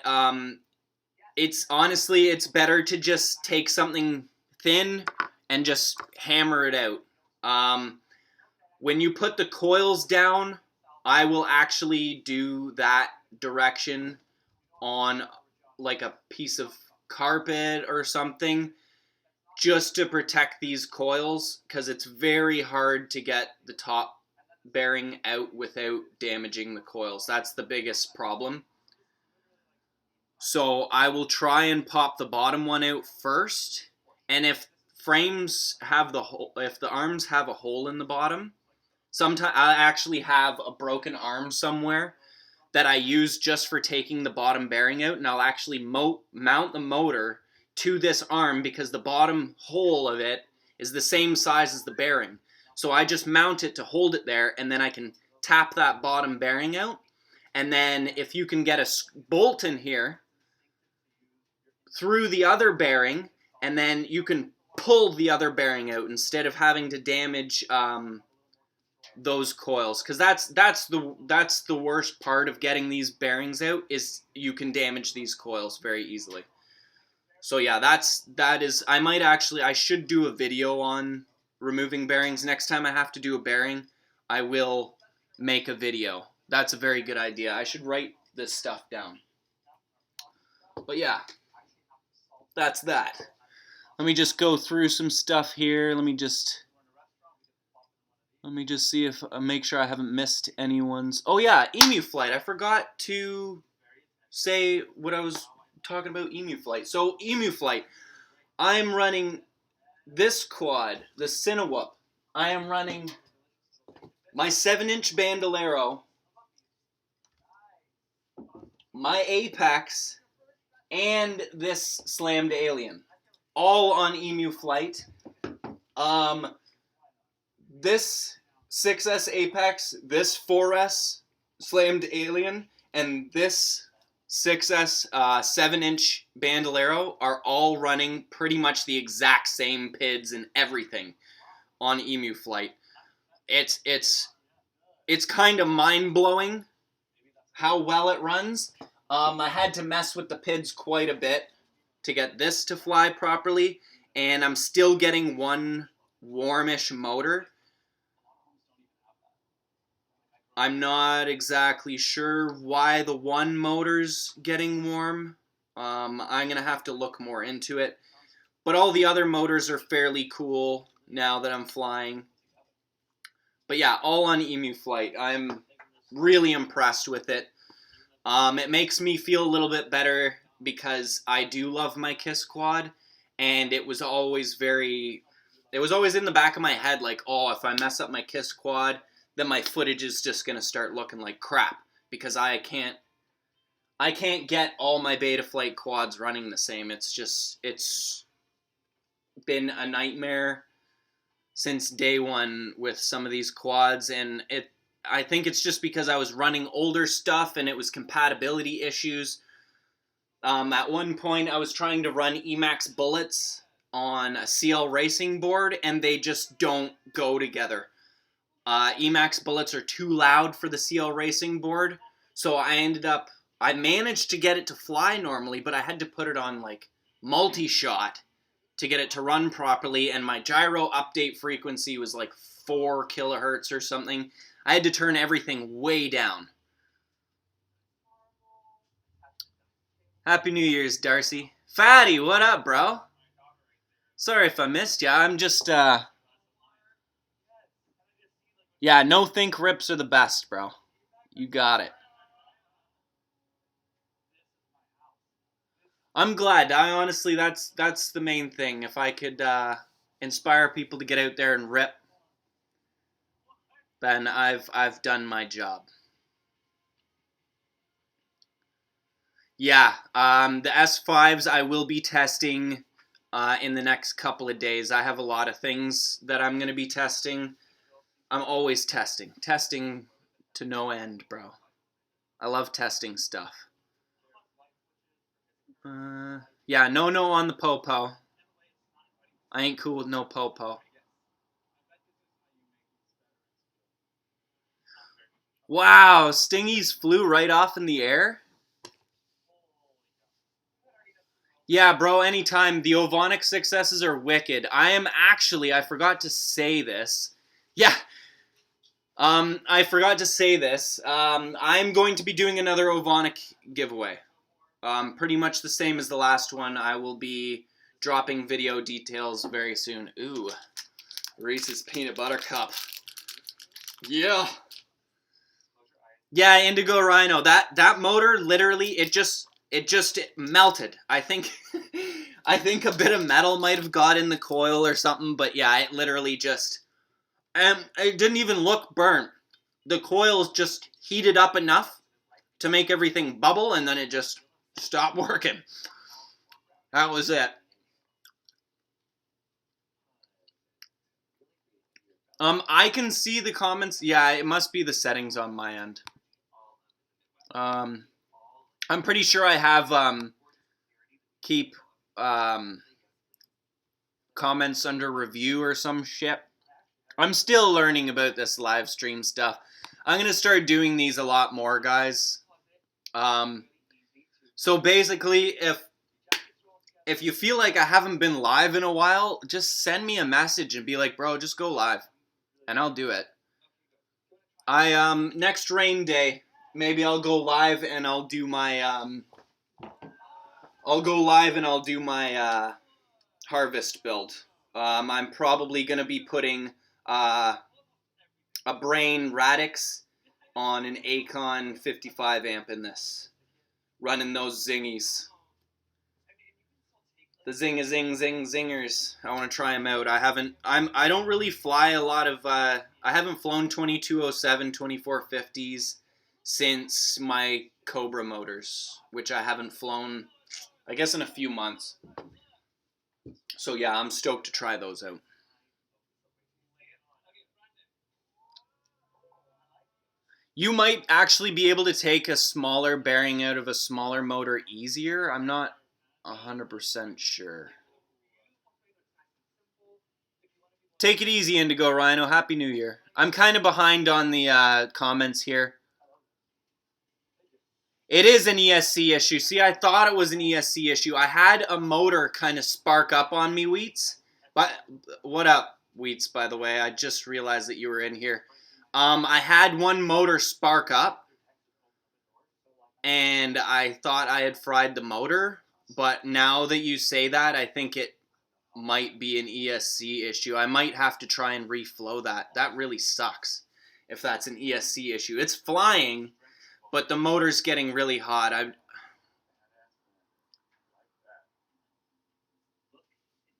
it's honestly, it's better to just take something thin and just hammer it out. When you put the coils down, I will actually do that direction on like a piece of carpet or something, just to protect these coils, because it's very hard to get the top bearing out without damaging the coils. That's the biggest problem. So I will try and pop the bottom one out first, and if frames have the hole, if the arms have a hole in the bottom, sometimes I actually have a broken arm somewhere that I use just for taking the bottom bearing out, and I'll actually mount the motor to this arm, because the bottom hole of it is the same size as the bearing. So I just mount it to hold it there, and then I can tap that bottom bearing out, and then if you can get a bolt in here through the other bearing, and then you can pull the other bearing out instead of having to damage those coils, because that's the worst part of getting these bearings out, is you can damage these coils very easily. So yeah, I should do a video on removing bearings. Next time I have to do a bearing, I will make a video. That's a very good idea. I should write this stuff down. But yeah, that's that. Let me just go through some stuff here. Let me just see if make sure I haven't missed anyone's. Oh yeah, emu flight. I forgot to say what I was talking about. Emu flight. So emu flight, I'm running this quad, the Cinewhoop. I am running my 7-inch Bandolero, my Apex, and this slammed alien, all on emu flight. This 6S Apex, this 4S slammed alien, and this 6S 7-inch Bandolero are all running pretty much the exact same PIDs and everything on emu flight. It's kind of mind-blowing how well it runs. I had to mess with the PIDs quite a bit to get this to fly properly, and I'm still getting one warmish motor. I'm not exactly sure why the one motor's getting warm. I'm going to have to look more into it. But all the other motors are fairly cool now that I'm flying. But yeah, all on emu flight. I'm really impressed with it. It makes me feel a little bit better because I do love my KISS quad. And it was always in the back of my head like, oh, if I mess up my KISS quad, then my footage is just going to start looking like crap, because I can't get all my Betaflight quads running the same. It's been a nightmare since day one with some of these quads, and I think it's just because I was running older stuff and it was compatibility issues. At one point I was trying to run Emax bullets on a CL racing board, and they just don't go together. Emax bullets are too loud for the CL racing board, so I managed to get it to fly normally, but I had to put it on like multi-shot to get it to run properly, and my gyro update frequency was like 4 kilohertz or something. I had to turn everything way down. Happy New Year's, Darcy. Fatty, what up, bro? Sorry if I missed ya. I'm just, yeah, no think rips are the best, bro. You got it. I'm glad. I honestly, that's the main thing. If I could inspire people to get out there and rip, then I've done my job. Yeah, the S5s I will be testing in the next couple of days. I have a lot of things that I'm going to be testing. I'm always testing. Testing to no end, bro. I love testing stuff. Yeah, no on the popo. I ain't cool with no popo. Wow, Stingies flew right off in the air? Yeah, bro, anytime. The Ovonic 6S's are wicked. I forgot to say this. Yeah. I forgot to say this. I'm going to be doing another Ovonic giveaway. Pretty much the same as the last one. I will be dropping video details very soon. Ooh, Reese's Peanut Butter Cup. Yeah. Yeah, Indigo Rhino. That motor, literally, it just melted. I think a bit of metal might have got in the coil or something, but yeah, it literally just... it didn't even look burnt. The coils just heated up enough to make everything bubble, and then it just stopped working. That was it. I can see the comments. Yeah, it must be the settings on my end. I'm pretty sure I have keep comments under review or some shit. I'm still learning about this live stream stuff. I'm gonna start doing these a lot more, guys. So basically, if you feel like I haven't been live in a while, just send me a message and be like, bro, just go live, and I'll do it. Next rain day, maybe I'll go live and I'll do my harvest build. I'm probably gonna be putting a Brain Radix on an Acon 55 amp in this, running those zingies. The zingers. I want to try them out. I don't really fly a lot of, I haven't flown 2207, 2450s since my Cobra motors, which I haven't flown, I guess, in a few months. So yeah, I'm stoked to try those out. You might actually be able to take a smaller bearing out of a smaller motor easier. I'm not 100% sure. Take it easy, Indigo Rhino. Happy New Year. I'm kind of behind on the comments here. It is an ESC issue. See, I thought it was an ESC issue. I had a motor kind of spark up on me, Wheats. But what up, Wheats, by the way? I just realized that you were in here. I had one motor spark up, and I thought I had fried the motor. But now that you say that, I think it might be an ESC issue. I might have to try and reflow that. That really sucks if that's an ESC issue. It's flying, but the motor's getting really hot.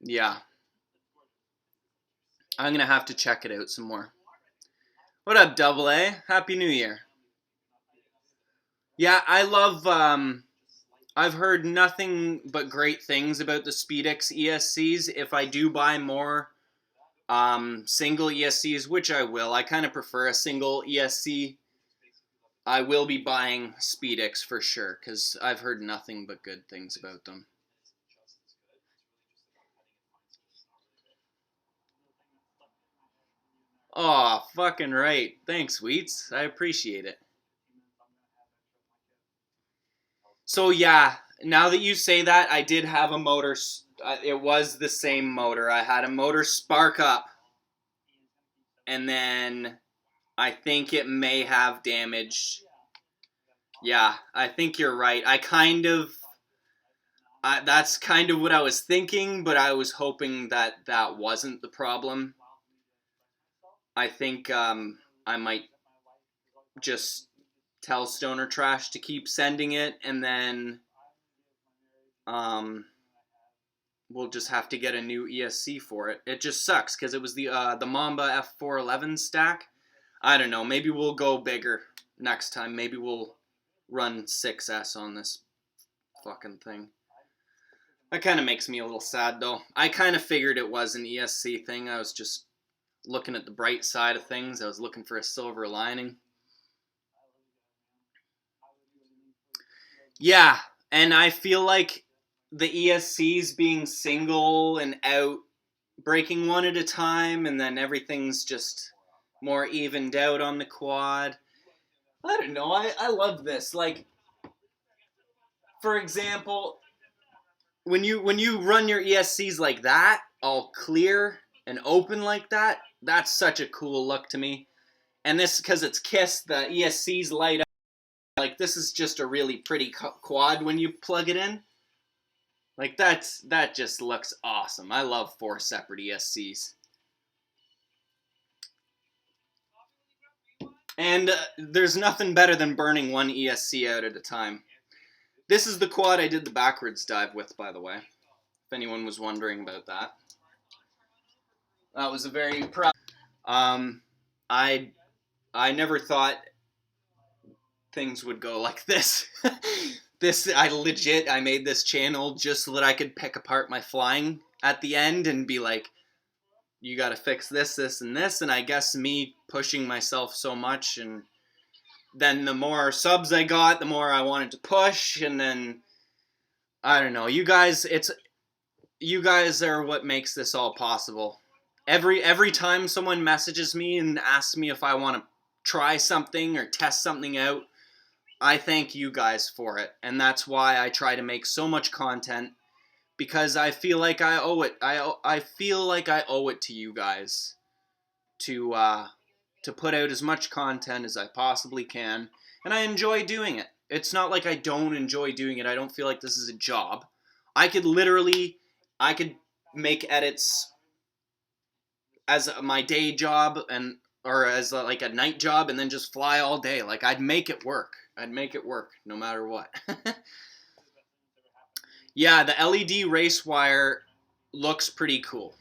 Yeah. I'm going to have to check it out some more. What up, Double A? Happy New Year. Yeah, I love, I've heard nothing but great things about the SpeedX ESCs. If I do buy more single ESCs, which I will, I kind of prefer a single ESC, I will be buying SpeedX for sure, because I've heard nothing but good things about them. Aw, fucking right. Thanks, Wheats. I appreciate it. So yeah, now that you say that, I did have a motor, it was the same motor. I had a motor spark up, and then I think it may have damaged. Yeah, I think you're right. That's kind of what I was thinking, but I was hoping that that wasn't the problem. I think I might just tell Stoner Trash to keep sending it, and then we'll just have to get a new ESC for it. It just sucks because it was the Mamba F411 stack. I don't know. Maybe we'll go bigger next time. Maybe we'll run 6S on this fucking thing. That kind of makes me a little sad, though. I kind of figured it was an ESC thing. I was just looking at the bright side of things. I was looking for a silver lining. Yeah, and I feel like the ESCs being single and out, breaking one at a time, and then everything's just more evened out on the quad. I don't know, I love this. Like, for example, when you run your ESCs like that, all clear and open like that, that's such a cool look to me. And this, because it's KISS, the ESCs light up. Like, this is just a really pretty quad when you plug it in. Like, that just looks awesome. I love 4 separate ESCs. And there's nothing better than burning one ESC out at a time. This is the quad I did the backwards dive with, by the way, if anyone was wondering about that. That was a very proud... I never thought things would go like this. I made this channel just so that I could pick apart my flying at the end and be like, you got to fix this, this, and this. And I guess me pushing myself so much, and then the more subs I got, the more I wanted to push. And then, I don't know, you guys are what makes this all possible. Every time someone messages me and asks me if I want to try something or test something out, I thank you guys for it. And that's why I try to make so much content, because I feel like I owe it. I feel like I owe it to you guys to put out as much content as I possibly can, and I enjoy doing it. It's not like I don't enjoy doing it. I don't feel like this is a job. I could make edits as my day job or as like a night job, and then just fly all day. Like, I'd make it work. I'd make it work no matter what. Yeah, the LED race wire looks pretty cool.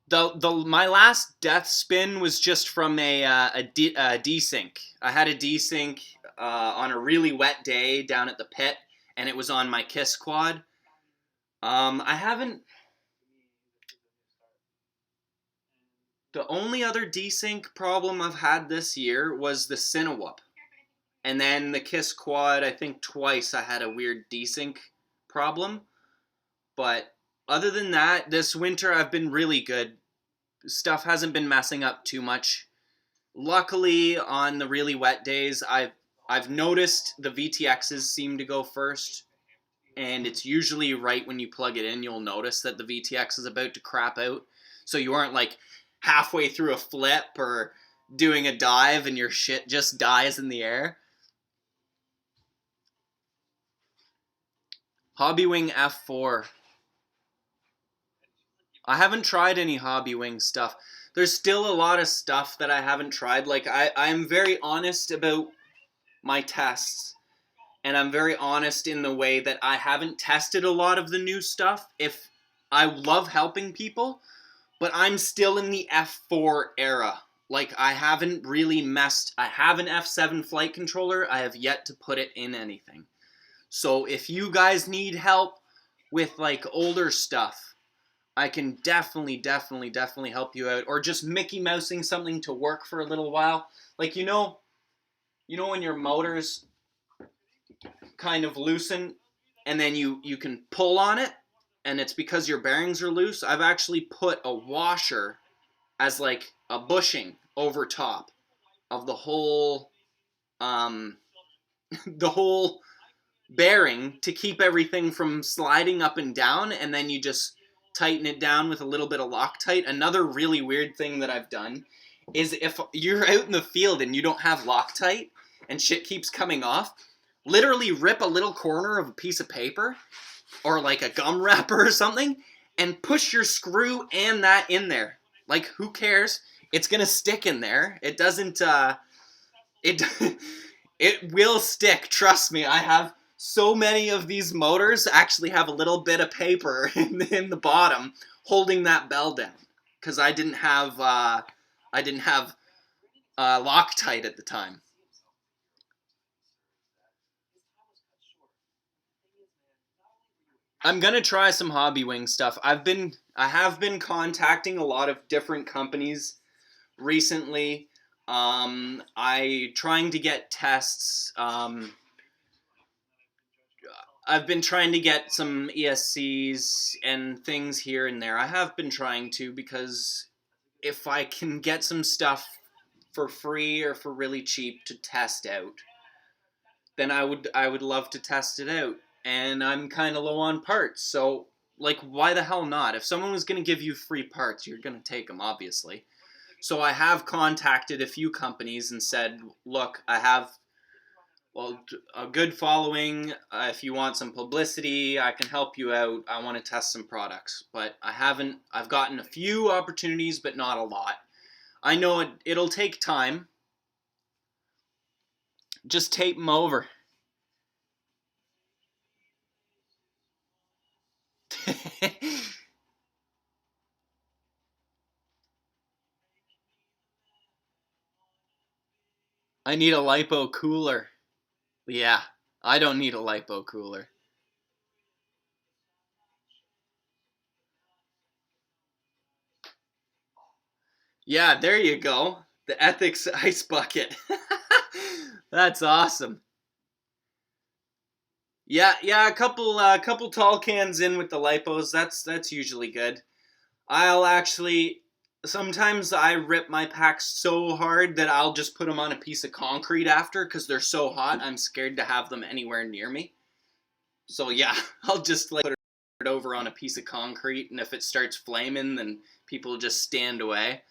My last death spin was just from a desync. I had a desync on a really wet day down at the pit, and it was on my KISS quad. I haven't. The only other desync problem I've had this year was the Cinewhoop. And then the KISS quad, I think twice I had a weird desync problem. But other than that, this winter I've been really good. Stuff hasn't been messing up too much. Luckily, on the really wet days, I've noticed the VTXs seem to go first. And it's usually right when you plug it in, you'll notice that the VTX is about to crap out. So you aren't like halfway through a flip or doing a dive and your shit just dies in the air. Hobbywing F4. I haven't tried any Hobbywing stuff. There's still a lot of stuff that I haven't tried. Like, I'm very honest about my tests. And I'm very honest in the way that I haven't tested a lot of the new stuff. If I love helping people, but I'm still in the F4 era. Like, I haven't really messed. I have an F7 flight controller. I have yet to put it in anything. So if you guys need help with like older stuff, I can definitely help you out. Or just Mickey Mousing something to work for a little while. Like, you know when your motors kind of loosen and then you can pull on it, and it's because your bearings are loose. I've actually put a washer as like a bushing over top of the whole the whole bearing to keep everything from sliding up and down, and then you just tighten it down with a little bit of Loctite. Another really weird thing that I've done is if you're out in the field and you don't have Loctite and shit keeps coming off, literally rip a little corner of a piece of paper or like a gum wrapper or something and push your screw and that in there. Like, who cares? It's gonna stick in there. It doesn't, it will stick, trust me. I have so many of these motors actually have a little bit of paper in the bottom holding that bell down, because I didn't have Loctite at the time. I'm gonna try some Hobbywing stuff. I have been contacting a lot of different companies recently. I trying to get tests. I've been trying to get some ESCs and things here and there. I have been trying to, because if I can get some stuff for free or for really cheap to test out, then I would love to test it out. And I'm kind of low on parts, so like, why the hell not? If someone was going to give you free parts, you're going to take them, obviously. So I have contacted a few companies and said, look, I have a good following. If you want some publicity, I can help you out. I want to test some products. But I've gotten a few opportunities, but not a lot. I know it'll take time. Just tape them over. I need a lipo cooler. Yeah, I don't need a lipo cooler. Yeah, there you go. The ethics ice bucket. That's awesome. Yeah, a couple tall cans in with the lipos. That's usually good. I'll actually sometimes I rip my packs so hard that I'll just put them on a piece of concrete after because they're so hot. I'm scared to have them anywhere near me. So yeah, I'll just like put it over on a piece of concrete, and if it starts flaming, then people just stand away.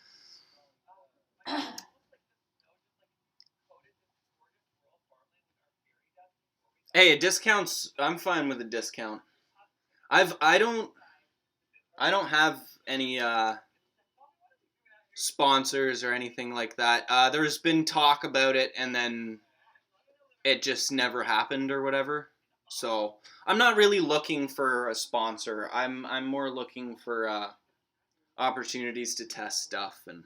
Hey, a discount's I'm fine with a discount. I don't have any sponsors or anything like that. There's been talk about it, and then it just never happened or whatever. So I'm not really looking for a sponsor. I'm more looking for opportunities to test stuff and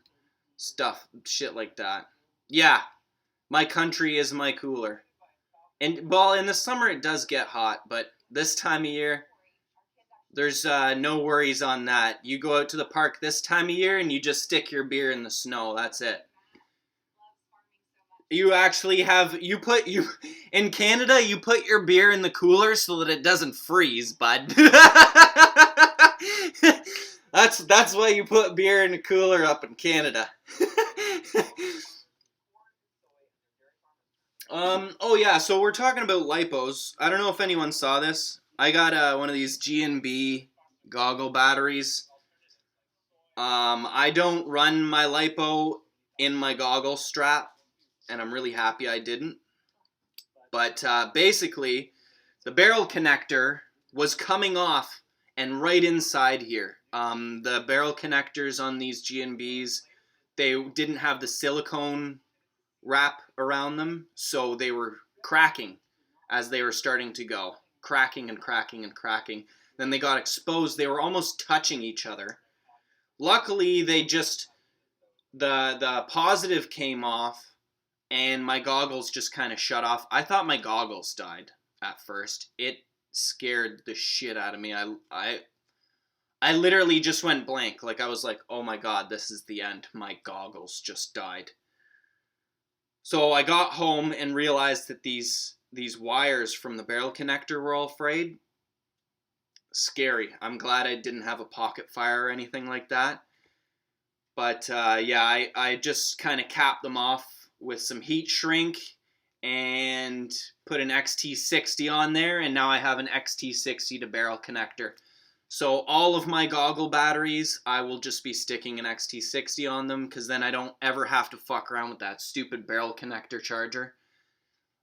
shit like that. Yeah, my country is my cooler. And well, in the summer it does get hot, but this time of year, there's no worries on that. You go out to the park this time of year and you just stick your beer in the snow. That's it. You actually have in Canada. You put your beer in the cooler so that it doesn't freeze, bud. That's why you put beer in the cooler up in Canada. Oh yeah, so we're talking about lipos. I don't know if anyone saw this. I got one of these G&B goggle batteries. I don't run my lipo in my goggle strap, and I'm really happy I didn't. But basically, the barrel connector was coming off and right inside here. The barrel connectors on these G&Bs, they didn't have the silicone wrap around them, so they were cracking as they were starting to go. Cracking and cracking and cracking. Then they got exposed. They were almost touching each other. Luckily, the positive came off, and my goggles just kind of shut off. I thought my goggles died at first. It scared the shit out of me. I literally just went blank. Like, I was like, oh my god, this is the end. My goggles just died. So I got home and realized that these wires from the barrel connector were all frayed. Scary. I'm glad I didn't have a pocket fire or anything like that. But yeah, I just kind of capped them off with some heat shrink and put an XT60 on there, and now I have an XT60 to barrel connector. So all of my goggle batteries, I will just be sticking an XT60 on them, because then I don't ever have to fuck around with that stupid barrel connector charger.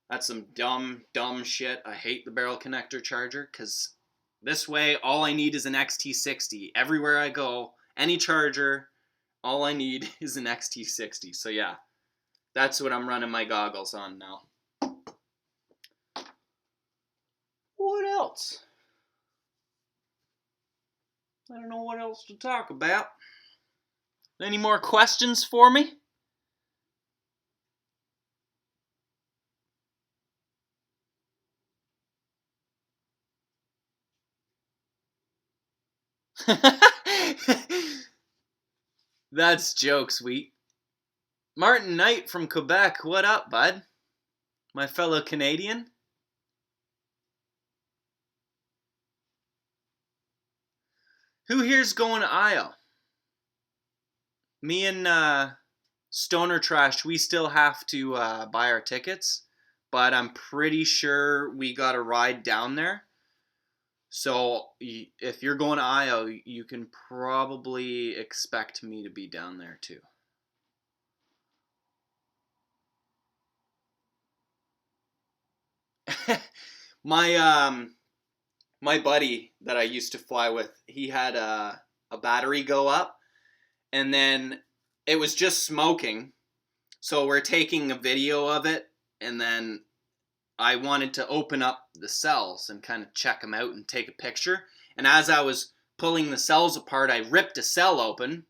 That's some dumb shit. I hate the barrel connector charger, because this way all I need is an XT60. Everywhere I go, any charger, all I need is an XT60. So yeah, that's what I'm running my goggles on now. What else? I don't know what else to talk about. Any more questions for me? That's joke, sweet. Martin Knight from Quebec, what up, bud? My fellow Canadian. Who here's going to IO? Me and Stoner Trash, we still have to buy our tickets, but I'm pretty sure we got a ride down there. So if you're going to IO, you can probably expect me to be down there too. My buddy that I used to fly with, he had a battery go up, and then it was just smoking. So we're taking a video of it, and then I wanted to open up the cells and kind of check them out and take a picture. And as I was pulling the cells apart, I ripped a cell open,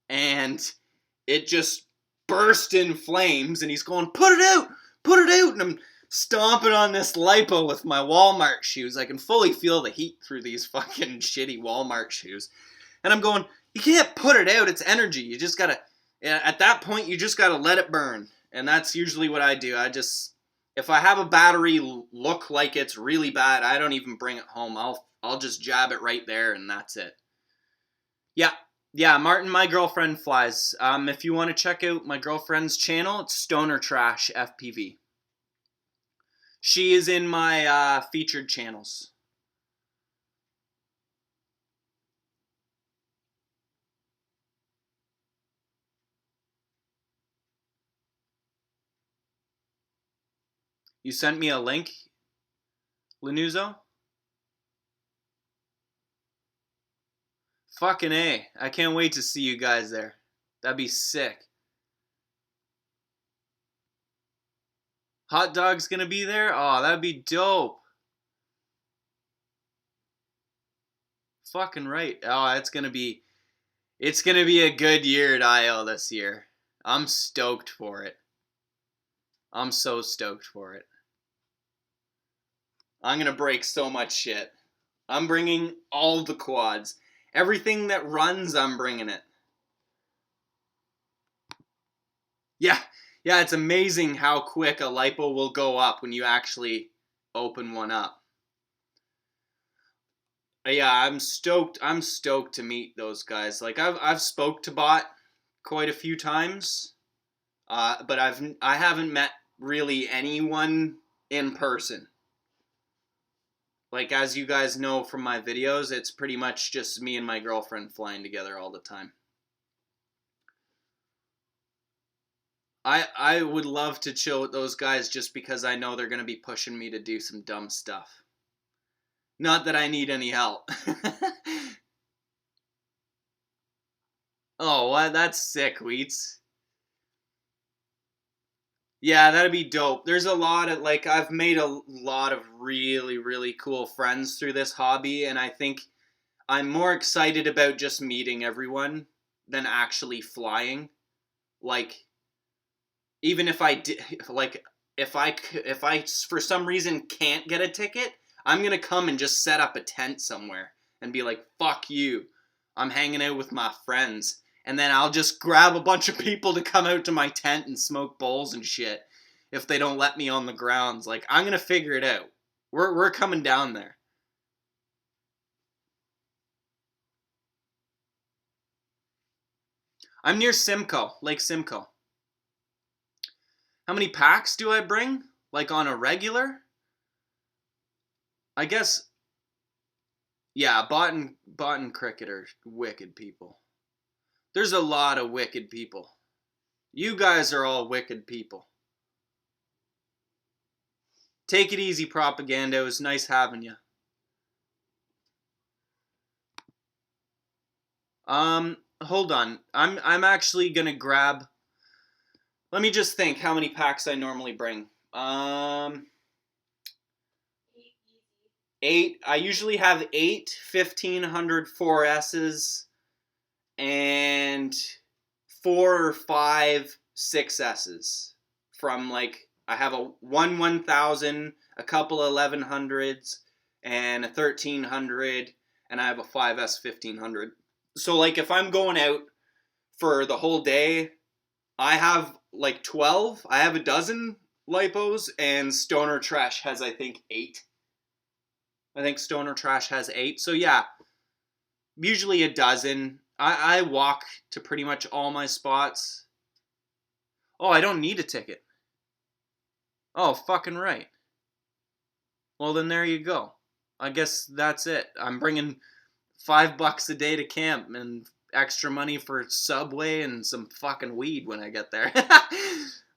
and it just burst in flames. And he's going, "Put it out! Put it out!" And I'm stomping on this lipo with my Walmart shoes. I can fully feel the heat through these fucking shitty Walmart shoes. And I'm going, you can't put it out. It's energy. You just gotta At that point, you just gotta let it burn. And that's usually what I do. If I have a battery look like it's really bad, I don't even bring it home. I'll just jab it right there and that's it. Yeah, Martin, my girlfriend flies. If you want to check out my girlfriend's channel, it's Stoner Trash FPV. She is in my featured channels. You sent me a link, Lanuzo? Fucking A. I can't wait to see you guys there. That'd be sick. Hot Dog's gonna be there? Oh, that'd be dope. Fucking right. Oh, it's gonna be a good year at IO this year. I'm stoked for it. I'm so stoked for it. I'm gonna break so much shit. I'm bringing all the quads. Everything that runs, I'm bringing it. Yeah, it's amazing how quick a lipo will go up when you actually open one up. Yeah, I'm stoked to meet those guys. Like I've spoke to Bot quite a few times, but I haven't met really anyone in person. Like, as you guys know from my videos, it's pretty much just me and my girlfriend flying together all the time. I would love to chill with those guys just because I know they're going to be pushing me to do some dumb stuff. Not that I need any help. Oh, what? That's sick, Wheats. Yeah, that'd be dope. There's a lot of, like, I've made a lot of really, really cool friends through this hobby, and I think I'm more excited about just meeting everyone than actually flying. Like, even if I did, like, if I for some reason can't get a ticket, I'm gonna come and just set up a tent somewhere and be like, fuck you, I'm hanging out with my friends. And then I'll just grab a bunch of people to come out to my tent and smoke bowls and shit if they don't let me on the grounds. Like, I'm gonna figure it out. We're coming down there. I'm near Simcoe, Lake Simcoe. How many packs do I bring? Like on a regular? I guess, yeah, Bot and Cricket are wicked people. There's a lot of wicked people. You guys are all wicked people. Take it easy, Propaganda. It was nice having you. Hold on. I'm actually gonna grab. Let me just think how many packs I normally bring. 8. I usually have 8 1500 4S's and 4 or 5 6S's. From, like, I have a 1000, a couple 1100s, and a 1300, and I have a 5S 1500. So, like, if I'm going out for the whole day, I have like 12. I have a dozen lipos, and Stoner Trash has, I think, 8. I think Stoner Trash has 8. So yeah, usually a dozen. I walk to pretty much all my spots. Oh, I don't need a ticket. Oh, fucking right. Well, then there you go. I guess that's it. I'm bringing $5 a day to camp and extra money for Subway and some fucking weed when I get there.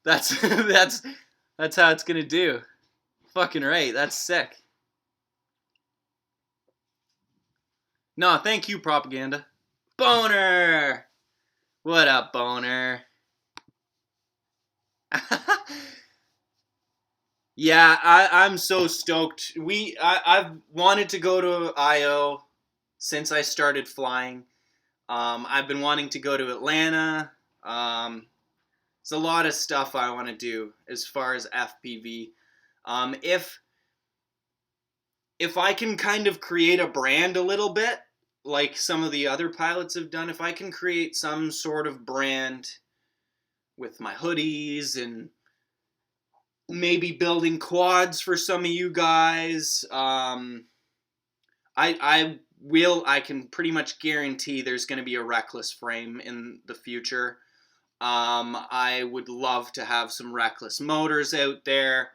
that's how it's gonna do. Fucking right. That's sick. No, thank you, Propaganda. Boner! What up, Boner? Yeah, I'm so stoked. I've wanted to go to IO since I started flying. I've been wanting to go to Atlanta. There's a lot of stuff I want to do as far as FPV. If I can kind of create a brand a little bit, like some of the other pilots have done, if I can create some sort of brand with my hoodies and maybe building quads for some of you guys. I can pretty much guarantee there's going to be a Reckless frame in the future. I would love to have some Reckless motors out there,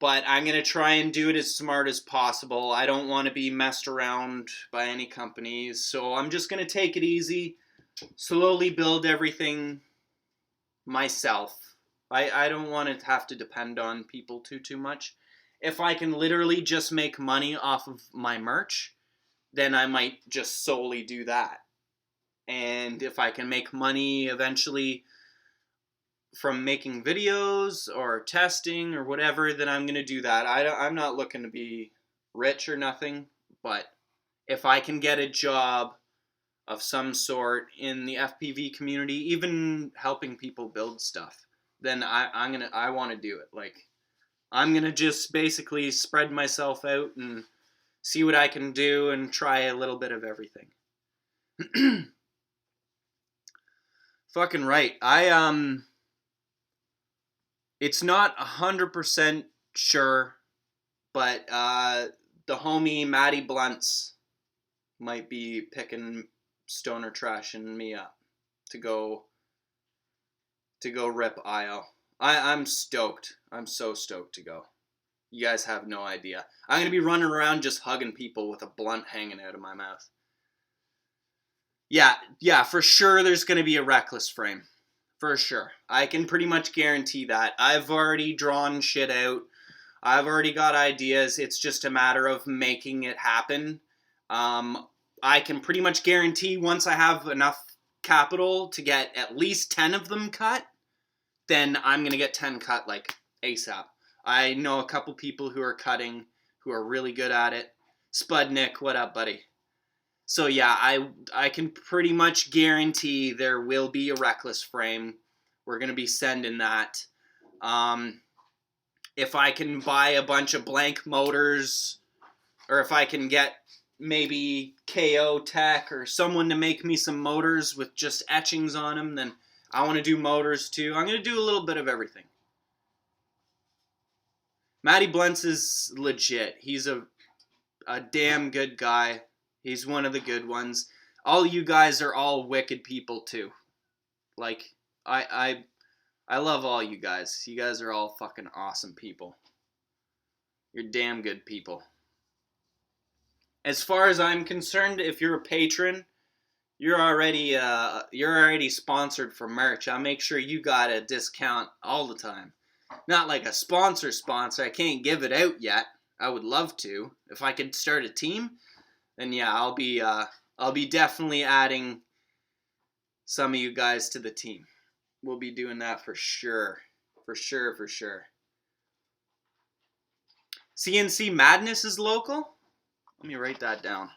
but I'm going to try and do it as smart as possible. I don't want to be messed around by any companies, so I'm just going to take it easy, slowly build everything myself. I don't want to have to depend on people too much. If I can literally just make money off of my merch, then I might just solely do that. And if I can make money eventually from making videos or testing or whatever, then I'm going to do that. I'm not looking to be rich or nothing, but if I can get a job of some sort in the FPV community, even helping people build stuff, then I want to do it. Like, I'm going to just basically spread myself out and see what I can do and try a little bit of everything. Fucking right. It's not 100% sure, but the homie Matty Blunts might be picking stoner trash and me up to go rip IO. I'm stoked. I'm so stoked to go. You guys have no idea. I'm going to be running around just hugging people with a blunt hanging out of my mouth. Yeah, for sure there's going to be a Reckless frame. For sure. I can pretty much guarantee that. I've already drawn shit out. I've already got ideas. It's just a matter of making it happen. I can pretty much guarantee once I have enough capital to get at least 10 of them cut, then I'm going to get 10 cut like ASAP. I know a couple people who are cutting who are really good at it. Spudnik, what up, buddy? So yeah, I can pretty much guarantee there will be a Reckless frame. We're going to be sending that. If I can buy a bunch of blank motors, or if I can get maybe KO Tech or someone to make me some motors with just etchings on them, then I want to do motors too. I'm going to do a little bit of everything. Matty Blentz is legit. He's a damn good guy. He's one of the good ones. All you guys are all wicked people too. Like, I love all you guys. You guys are all fucking awesome people. You're damn good people. As far as I'm concerned, if you're a patron, you're already sponsored for merch. I'll make sure you got a discount all the time. Not like a sponsor. I can't give it out yet. I would love to. If I could start a team, then yeah, I'll be definitely adding some of you guys to the team. We'll be doing that for sure. For sure. CNC Madness is local? Let me write that down.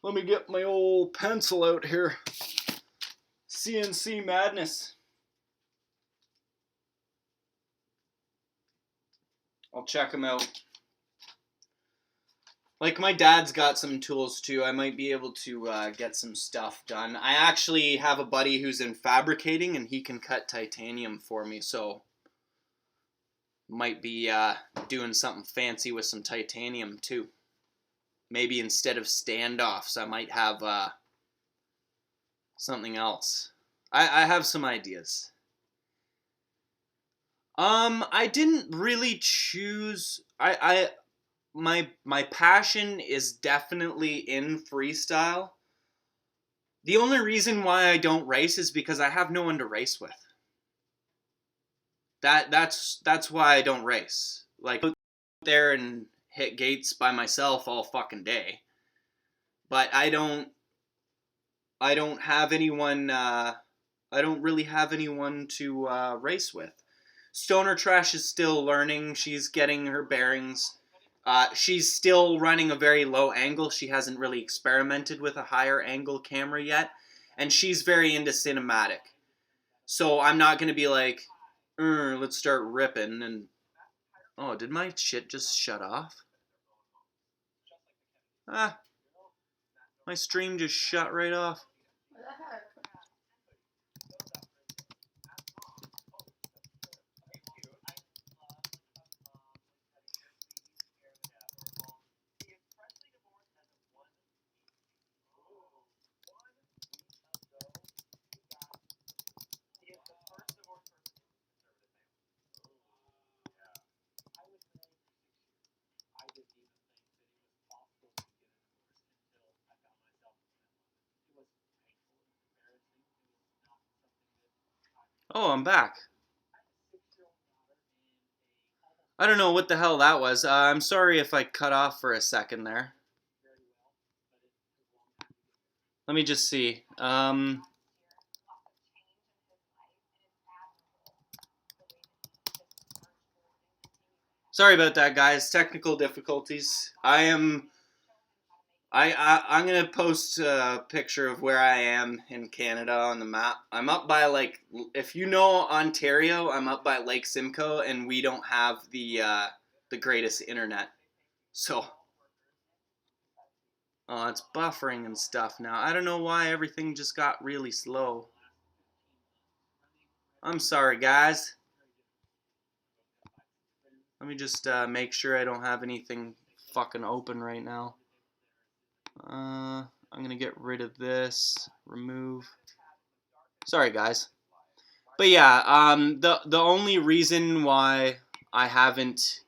Let me get my old pencil out here. CNC Madness. I'll check them out. Like, my dad's got some tools too. I might be able to get some stuff done. I actually have a buddy who's in fabricating and he can cut titanium for me, so might be doing something fancy with some titanium too. Maybe instead of standoffs, I might have something else. I have some ideas. I didn't really choose. My passion is definitely in freestyle. The only reason why I don't race is because I have no one to race with. That's why I don't race. Like, out there and hit gates by myself all fucking day. But I don't have anyone. I don't really have anyone to race with. Stoner Trash is still learning. She's getting her bearings. She's still running a very low angle. She hasn't really experimented with a higher angle camera yet. And she's very into cinematic. So I'm not going to be like, let's start ripping. And oh, did my shit just shut off? My stream just shut right off. What the heck? Oh, I'm back. I don't know what the hell that was. I'm sorry if I cut off for a second there. Let me just see. Sorry about that, guys. Technical difficulties. I'm gonna post a picture of where I am in Canada on the map. I'm up by, like, if you know Ontario, I'm up by Lake Simcoe, and we don't have the greatest internet. So, oh, it's buffering and stuff now. I don't know why everything just got really slow. I'm sorry, guys. Let me just make sure I don't have anything fucking open right now. I'm gonna get rid of this. Remove. Sorry, guys. But yeah, the only reason why I haven't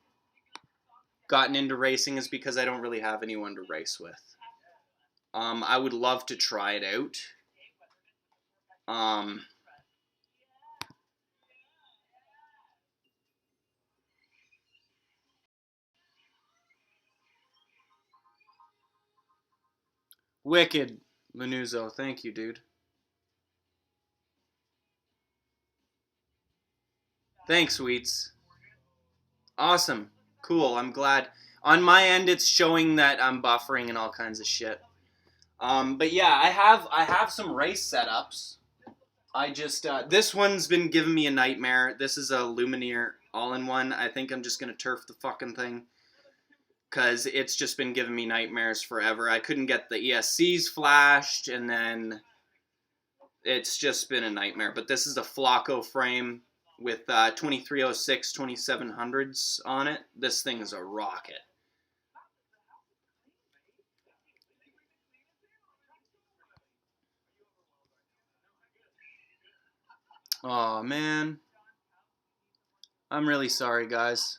gotten into racing is because I don't really have anyone to race with. I would love to try it out. Wicked, Manuzzo. Thank you, dude. Thanks, Sweets. Awesome. Cool. I'm glad. On my end, it's showing that I'm buffering and all kinds of shit. But yeah, I have some race setups. I just this one's been giving me a nightmare. This is a Lumineer all-in-one. I think I'm just gonna turf the fucking thing, cause it's just been giving me nightmares forever. I couldn't get the ESCs flashed, and then it's just been a nightmare. But this is a Flacco frame with 2306 2700s on it. This thing is a rocket. Oh man, I'm really sorry, guys.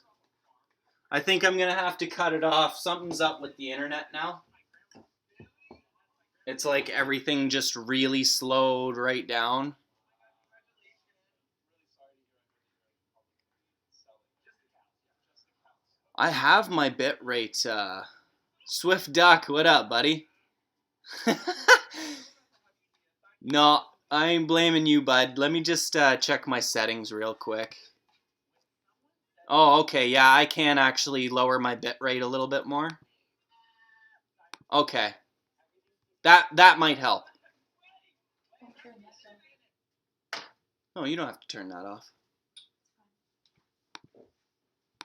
I think I'm gonna have to cut it off. Something's up with the internet now. It's like everything just really slowed right down. I have my bit rate. Swift Duck, what up, buddy? No, I ain't blaming you, bud. Let me just check my settings real quick. Oh, okay, yeah, I can actually lower my bit rate a little bit more. Okay. That might help. Oh, you don't have to turn that off.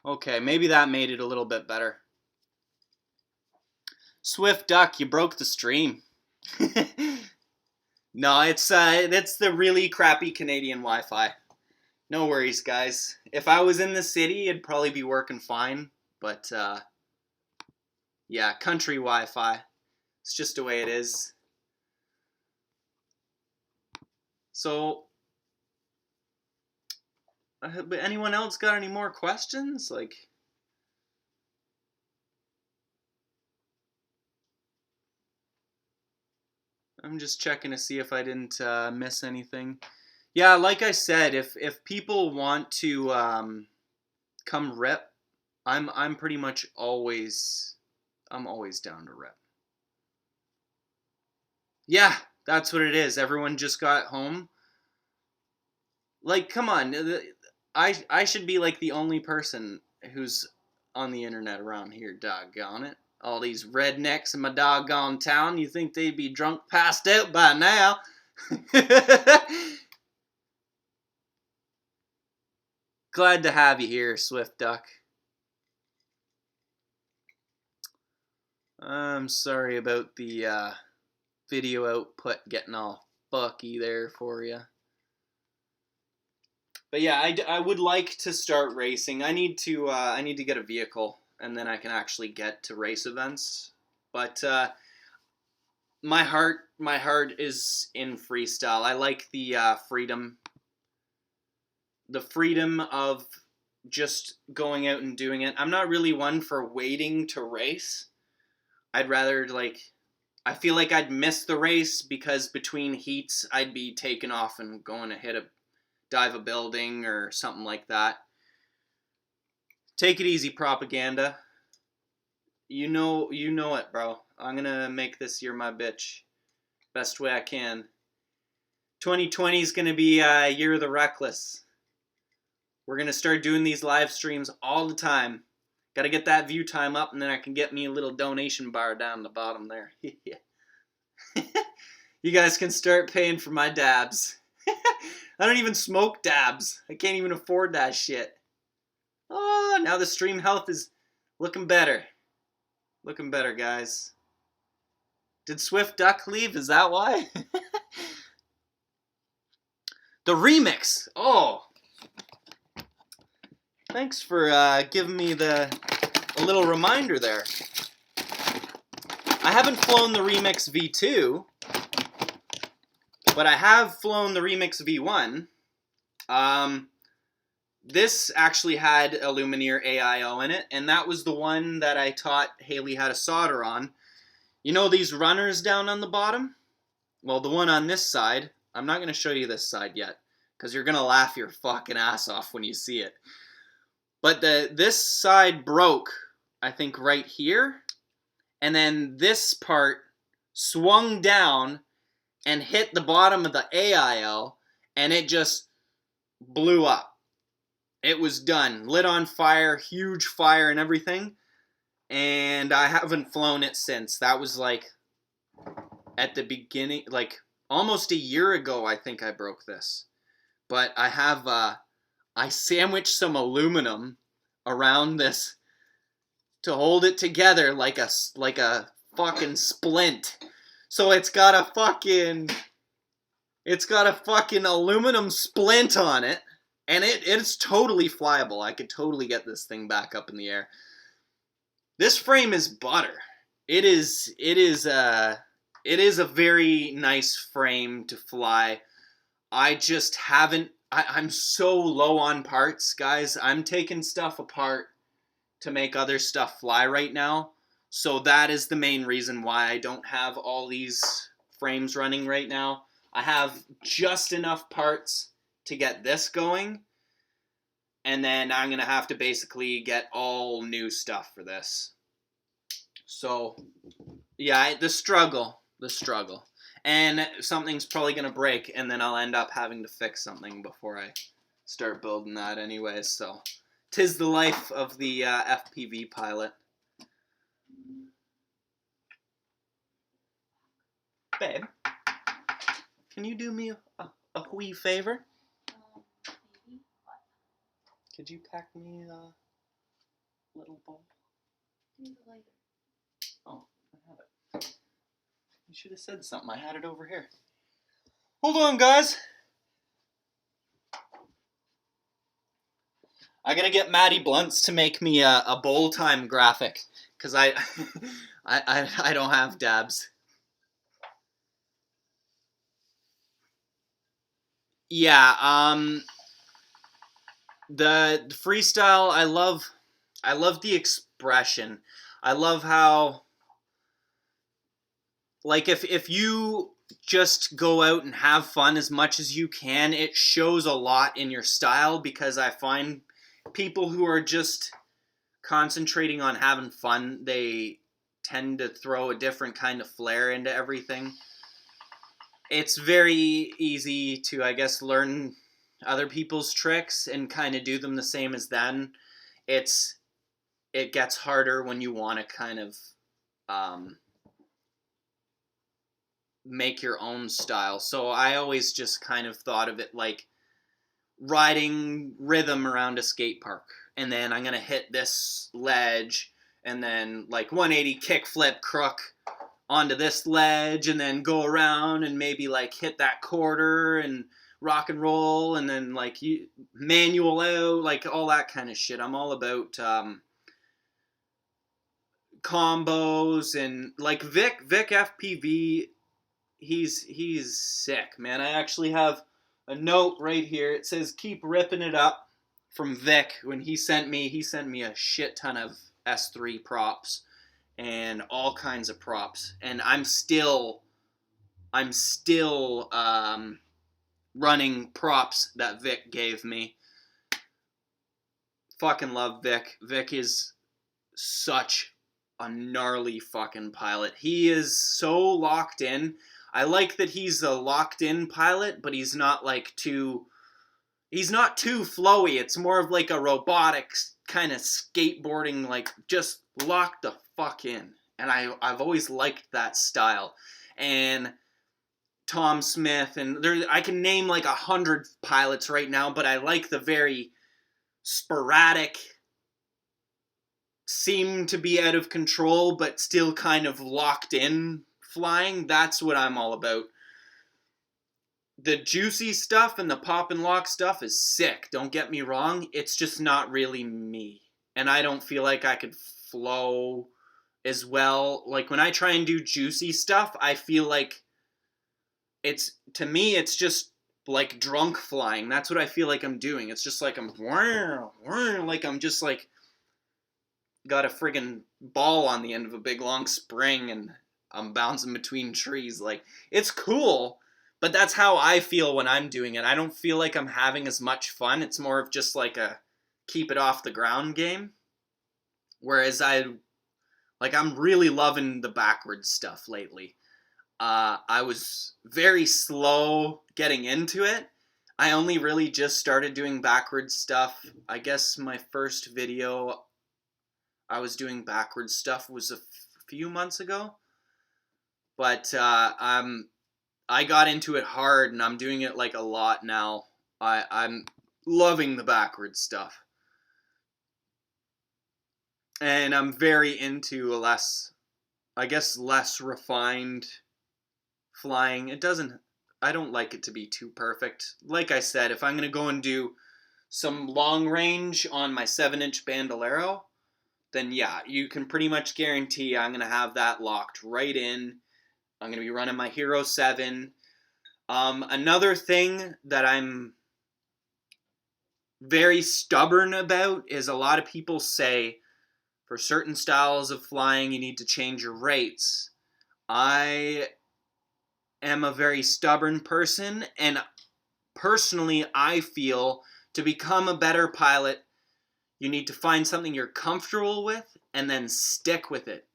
Okay, maybe that made it a little bit better. Swift Duck, you broke the stream. No, it's the really crappy Canadian Wi-Fi. No worries, guys. If I was in the city, it'd probably be working fine. But yeah, country Wi-Fi. It's just the way it is. So, but anyone else got any more questions? Like, I'm just checking to see if I didn't miss anything. Yeah, like I said, if people want to come rip, I'm pretty much always down to rip. Yeah, that's what it is. Everyone just got home. Like, come on, I should be like the only person who's on the internet around here. Doggone it! All these rednecks in my doggone town. You think they'd be drunk, passed out by now? Glad to have you here, Swift Duck. I'm sorry about the video output getting all fucky there for you. But yeah, I would like to start racing. I need to get a vehicle, and then I can actually get to race events. But my heart is in freestyle. I like the freedom of just going out and doing it. I'm not really one for waiting to race. I'd rather, like, I feel like I'd miss the race because between heats I'd be taking off and going to hit a dive a building or something like that. Take it easy, propaganda. You know it, bro. I'm gonna make this year my bitch. Best way I can. 2020 is gonna be a year of the reckless. We're gonna start doing these live streams all the time. Gotta get that view time up, and then I can get me a little donation bar down the bottom there. You guys can start paying for my dabs. I don't even smoke dabs. I can't even afford that shit. Oh, now the stream health is looking better. Looking better, guys. Did Swift Duck leave? Is that why? The remix. Oh. Thanks for giving me a little reminder there. I haven't flown the Remix V2, but I have flown the Remix V1. This actually had a Lumineer AIO in it, and that was the one that I taught Haley how to solder on. You know these runners down on the bottom? Well, the one on this side, I'm not going to show you this side yet, because you're going to laugh your fucking ass off when you see it. But this side broke, I think, right here. And then this part swung down and hit the bottom of the AIL, and it just blew up. It was done. Lit on fire, huge fire and everything. And I haven't flown it since. That was like at the beginning, like almost a year ago, I think I broke this. But I have, I sandwiched some aluminum around this to hold it together like a fucking splint. So it's got a fucking aluminum splint on it, and it's totally flyable. I could totally get this thing back up in the air. This frame is butter. It is a very nice frame to fly. I just haven't. I'm so low on parts, guys. I'm taking stuff apart to make other stuff fly right now. So that is the main reason why I don't have all these frames running right now. I have just enough parts to get this going. And then I'm going to have to basically get all new stuff for this. So, yeah, the struggle. And something's probably going to break, and then I'll end up having to fix something before I start building that anyways. So, 'tis the life of the FPV pilot. Babe, can you do me a wee favor? Maybe. What? Could you pack me a little bowl? Do the lighter. Oh, I have it. You should have said something. I had it over here. Hold on, guys. I gotta get Maddie Blunts to make me a bowl time graphic, because I don't have dabs. Yeah, the freestyle, I love the expression. I love how, like, if you just go out and have fun as much as you can, it shows a lot in your style, because I find people who are just concentrating on having fun, they tend to throw a different kind of flair into everything. It's very easy to, I guess, learn other people's tricks and kind of do them the same as them. It gets harder when you want to kind of make your own style. So I always just kind of thought of it like riding rhythm around a skate park. And then I'm going to hit this ledge and then like 180 kickflip crook onto this ledge and then go around and maybe like hit that quarter and rock and roll and then like manual out, like all that kind of shit. I'm all about combos and like Vic FPV, he's sick, man. I actually have a note right here. It says keep ripping it up from Vic. When he sent me a shit ton of S3 props and all kinds of props, and I'm still running props that Vic gave me. Fucking love Vic. Vic is such a gnarly fucking pilot. He is so locked in. I like that he's a locked in pilot, but he's not too flowy. It's more of like a robotics kind of skateboarding, like just lock the fuck in. And I've always liked that style. And Tom Smith, and I can name like 100 pilots right now, but I like the very sporadic, seem to be out of control, but still kind of locked in flying. That's what I'm all about. The juicy stuff and the pop and lock stuff is sick, don't get me wrong. It's just not really me. And I don't feel like I could flow as well. Like when I try and do juicy stuff, I feel like to me, it's just like drunk flying. That's what I feel like I'm doing. It's just like I'm just like got a friggin' ball on the end of a big long spring and I'm bouncing between trees. Like, it's cool, but that's how I feel when I'm doing it. I don't feel like I'm having as much fun. It's more of just like a keep it off the ground game. Whereas I'm really loving the backwards stuff lately. I was very slow getting into it. I only really just started doing backwards stuff. I guess my first video I was doing backwards stuff was a few months ago. But I got into it hard and I'm doing it like a lot now. I'm loving the backwards stuff. And I'm very into less refined flying. I don't like it to be too perfect. Like I said, if I'm going to go and do some long range on my 7-inch Bandolero, then yeah, you can pretty much guarantee I'm going to have that locked right in. I'm going to be running my Hero 7. Another thing that I'm very stubborn about is a lot of people say for certain styles of flying you need to change your rates. I am a very stubborn person, and personally I feel to become a better pilot you need to find something you're comfortable with and then stick with it.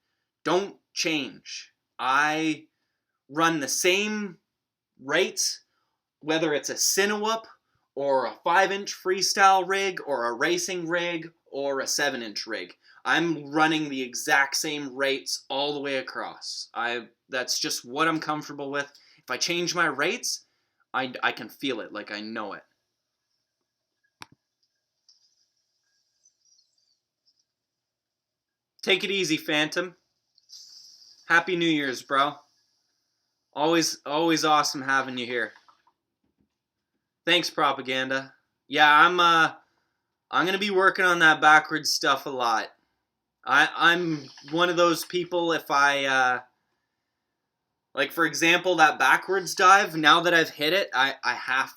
Don't change. I run the same rates, whether it's a Cinewhoop or a 5-inch freestyle rig or a racing rig or a 7-inch rig. I'm running the exact same rates all the way across. That's just what I'm comfortable with. If I change my rates, I can feel it, like I know it. Take it easy, Phantom. Happy New Year's, bro. Always awesome having you here. Thanks, Propaganda. Yeah, I'm gonna be working on that backwards stuff a lot. I'm one of those people, if I like for example that backwards dive, now that I've hit it, I have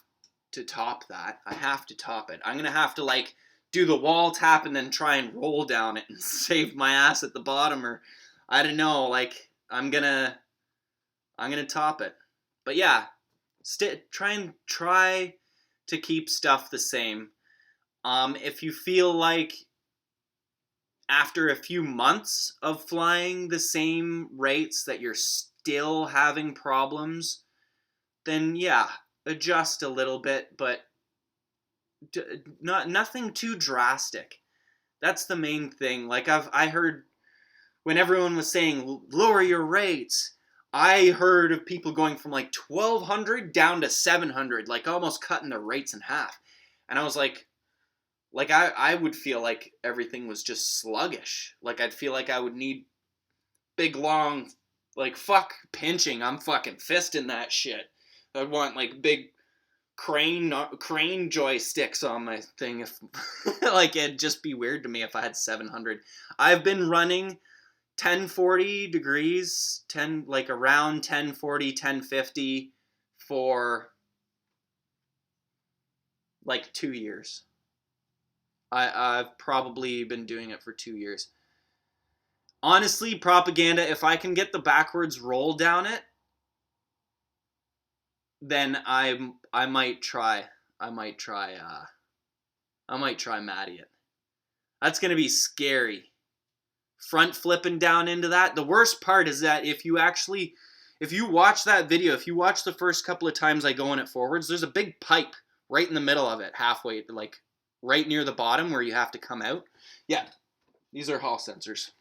to top that. I have to top it. I'm gonna have to like do the wall tap and then try and roll down it and save my ass at the bottom, or I don't know, like I'm gonna top it. But yeah, try to keep stuff the same. If you feel like after a few months of flying the same rates that you're still having problems, then yeah, adjust a little bit, but nothing too drastic. That's the main thing. Like I heard when everyone was saying lower your rates, I heard of people going from like 1,200 down to 700, like almost cutting their rates in half. And I was like I would feel like everything was just sluggish. Like I'd feel like I would need big long, like fuck pinching. I'm fucking fisting that shit. I'd want like big crane joysticks on my thing. If like it'd just be weird to me if I had 700. I've been running 1040 degrees, around 1040, 1050 for like 2 years. I've probably been doing it for 2 years. Honestly, Propaganda, if I can get the backwards roll down it, then I'm I might try Matty it. That's gonna be scary. Front flipping down into that. The worst part is that if you watch that video, if you watch the first couple of times I go in it forwards, there's a big pipe right in the middle of it, halfway, like right near the bottom where you have to come out. Yeah, these are Hall sensors.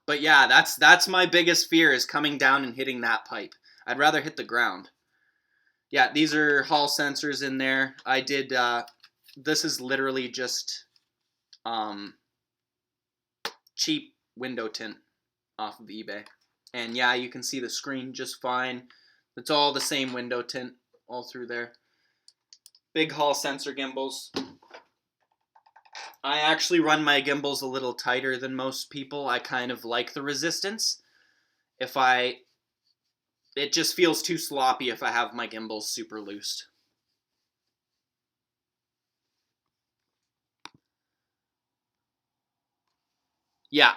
But yeah, that's my biggest fear, is coming down and hitting that pipe. I'd rather hit the ground. Yeah, these are Hall sensors in there. I did, this is literally just cheap window tint off of eBay. And yeah, you can see the screen just fine. It's all the same window tint all through there. Big Hall sensor gimbals. I actually run my gimbals a little tighter than most people. I kind of like the resistance. It just feels too sloppy if I have my gimbals super loose. Yeah,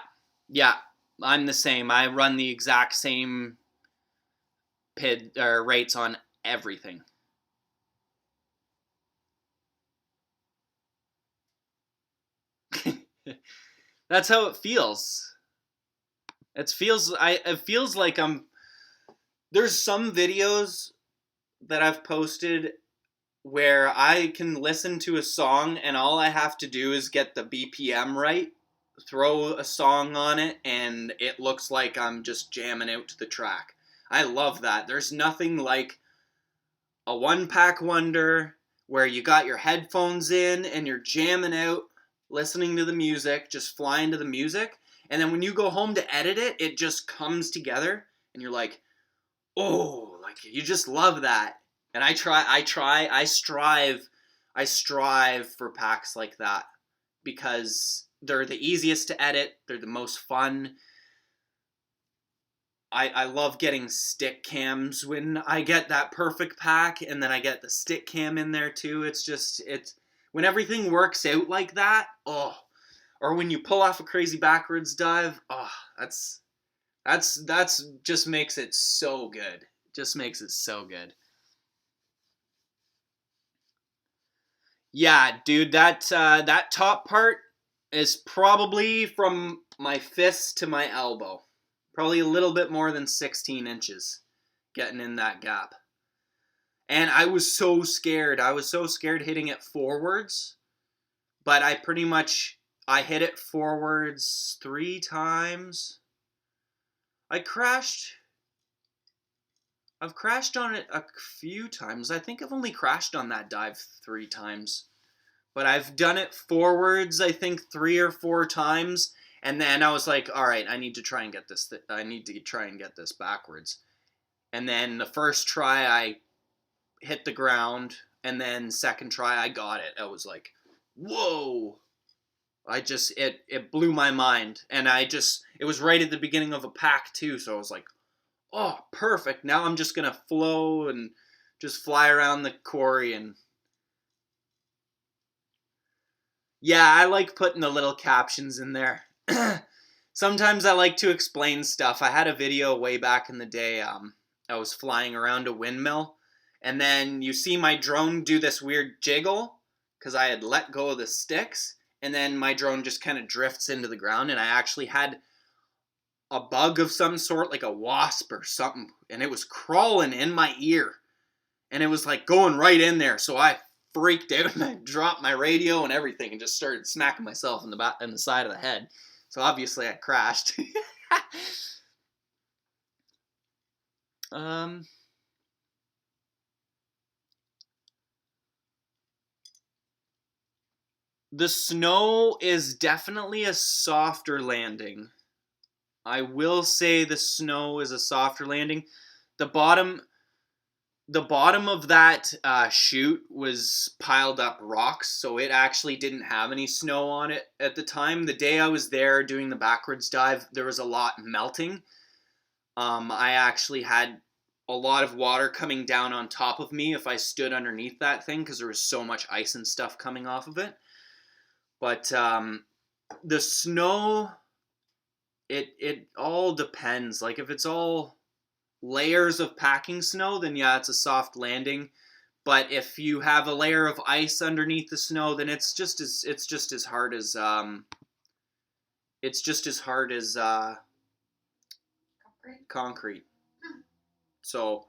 I'm the same. I run the exact same rates on everything. That's how it feels. It feels like there's some videos that I've posted where I can listen to a song and all I have to do is get the BPM right, throw a song on it, and it looks like I'm just jamming out to the track. I love that. There's nothing like a one-pack wonder where you got your headphones in and you're jamming out, listening to the music, just flying to the music, and then when you go home to edit it, it just comes together, and you're like, oh, like you just love that. And I strive for packs like that because they're the easiest to edit, they're the most fun. I love getting stick cams when I get that perfect pack, and then I get the stick cam in there too. It's when everything works out like that, oh, or when you pull off a crazy backwards dive, oh, that's just makes it so good. Just makes it so good. Yeah, dude, that top part is probably from my fist to my elbow. Probably a little bit more than 16 inches getting in that gap. And I was so scared. I was so scared hitting it forwards. But I hit it forwards 3 times. I've crashed on it a few times. I think I've only crashed on that dive 3 times. But I've done it forwards, I think 3 or 4 times. And then I was like, all right, I need to try and get this backwards. And then the first try, I hit the ground. And then second try, I got it. I was like, whoa. It blew my mind. And it was right at the beginning of a pack too. So I was like, oh, perfect. Now I'm just going to flow and just fly around the quarry. And yeah, I like putting the little captions in there. Sometimes I like to explain stuff. I had a video way back in the day. I was flying around a windmill, and then you see my drone do this weird jiggle because I had let go of the sticks, and then my drone just kind of drifts into the ground, and I actually had a bug of some sort, like a wasp or something, and it was crawling in my ear, and it was like going right in there. So I freaked out and I dropped my radio and everything and just started smacking myself in the side of the head. So obviously I crashed. The snow is definitely a softer landing. I will say the snow is a softer landing. The bottom of that chute was piled up rocks, so it actually didn't have any snow on it at the time. The day I was there doing the backwards dive, there was a lot melting. I actually had a lot of water coming down on top of me if I stood underneath that thing because there was so much ice and stuff coming off of it. But the snow, it all depends. Like if it's all layers of packing snow, then yeah, it's a soft landing. But if you have a layer of ice underneath the snow, then it's just as hard as concrete. So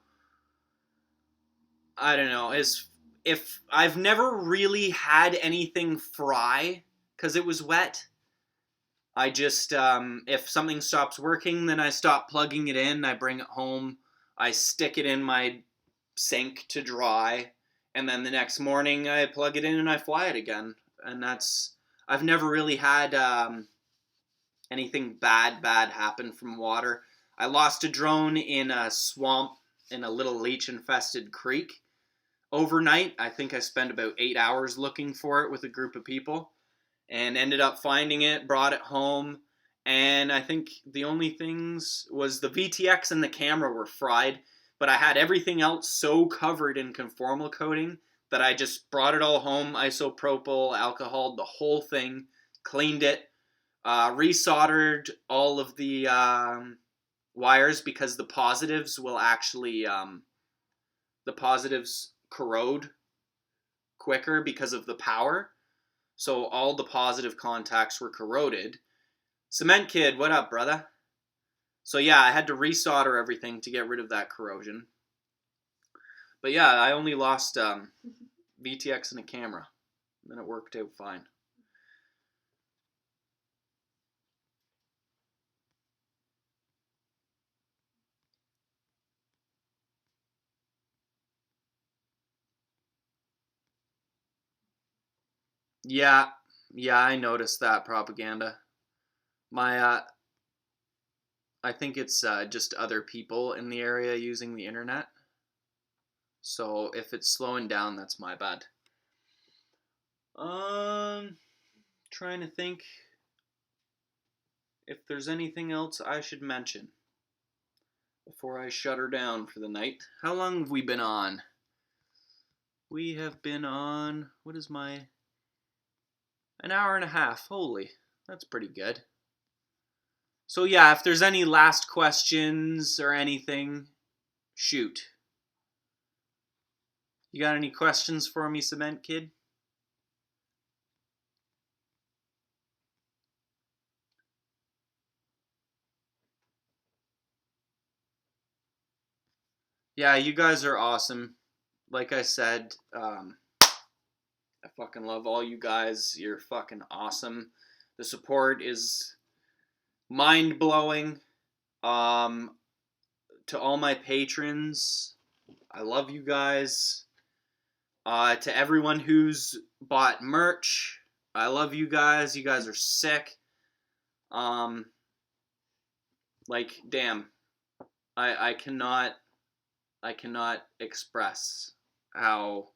I don't know. If I've never really had anything fry because it was wet. I just if something stops working, then I stop plugging it in. I bring it home. I stick it in my sink to dry, and then the next morning I plug it in and I fly it again. And I've never really had anything bad happen from water. I lost a drone in a swamp in a little leech-infested creek overnight. I think I spent about 8 hours looking for it with a group of people, and ended up finding it, brought it home, and I think the only things was the VTX and the camera were fried, but I had everything else so covered in conformal coating that I just brought it all home, isopropyl, alcohol, the whole thing, cleaned it, resoldered all of the wires because the positives will actually, the positives corrode quicker because of the power. So all the positive contacts were corroded. Cement Kid, what up, brother? So yeah, I had to resolder everything to get rid of that corrosion. But yeah, I only lost VTX and a camera. And then it worked out fine. Yeah, I noticed that propaganda. My, I think it's just other people in the area using the internet. So if it's slowing down, that's my bad. Trying to think if there's anything else I should mention before I shut her down for the night. How long have we been on? We have been on, an hour and a half. Holy, that's pretty good. So yeah, if there's any last questions or anything, shoot. You got any questions for me, Cement Kid? Yeah, you guys are awesome. Like I said, I fucking love all you guys. You're fucking awesome. The support is mind-blowing. To all my patrons, I love you guys. To everyone who's bought merch, I love you guys. You guys are sick. Like, damn. I cannot express how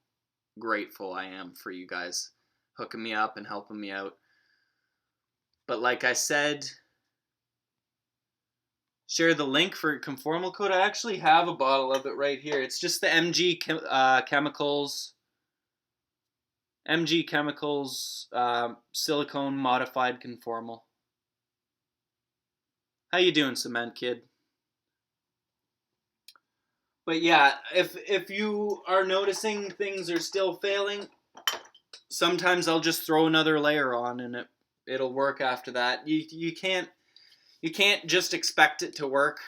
grateful I am for you guys hooking me up and helping me out. But like I said, share the link for conformal coat. I actually have a bottle of it right here. It's just the MG Chemicals silicone modified conformal. How you doing, Cement Kid? But yeah, if you are noticing things are still failing, sometimes I'll just throw another layer on and it'll work after that. You can't just expect it to work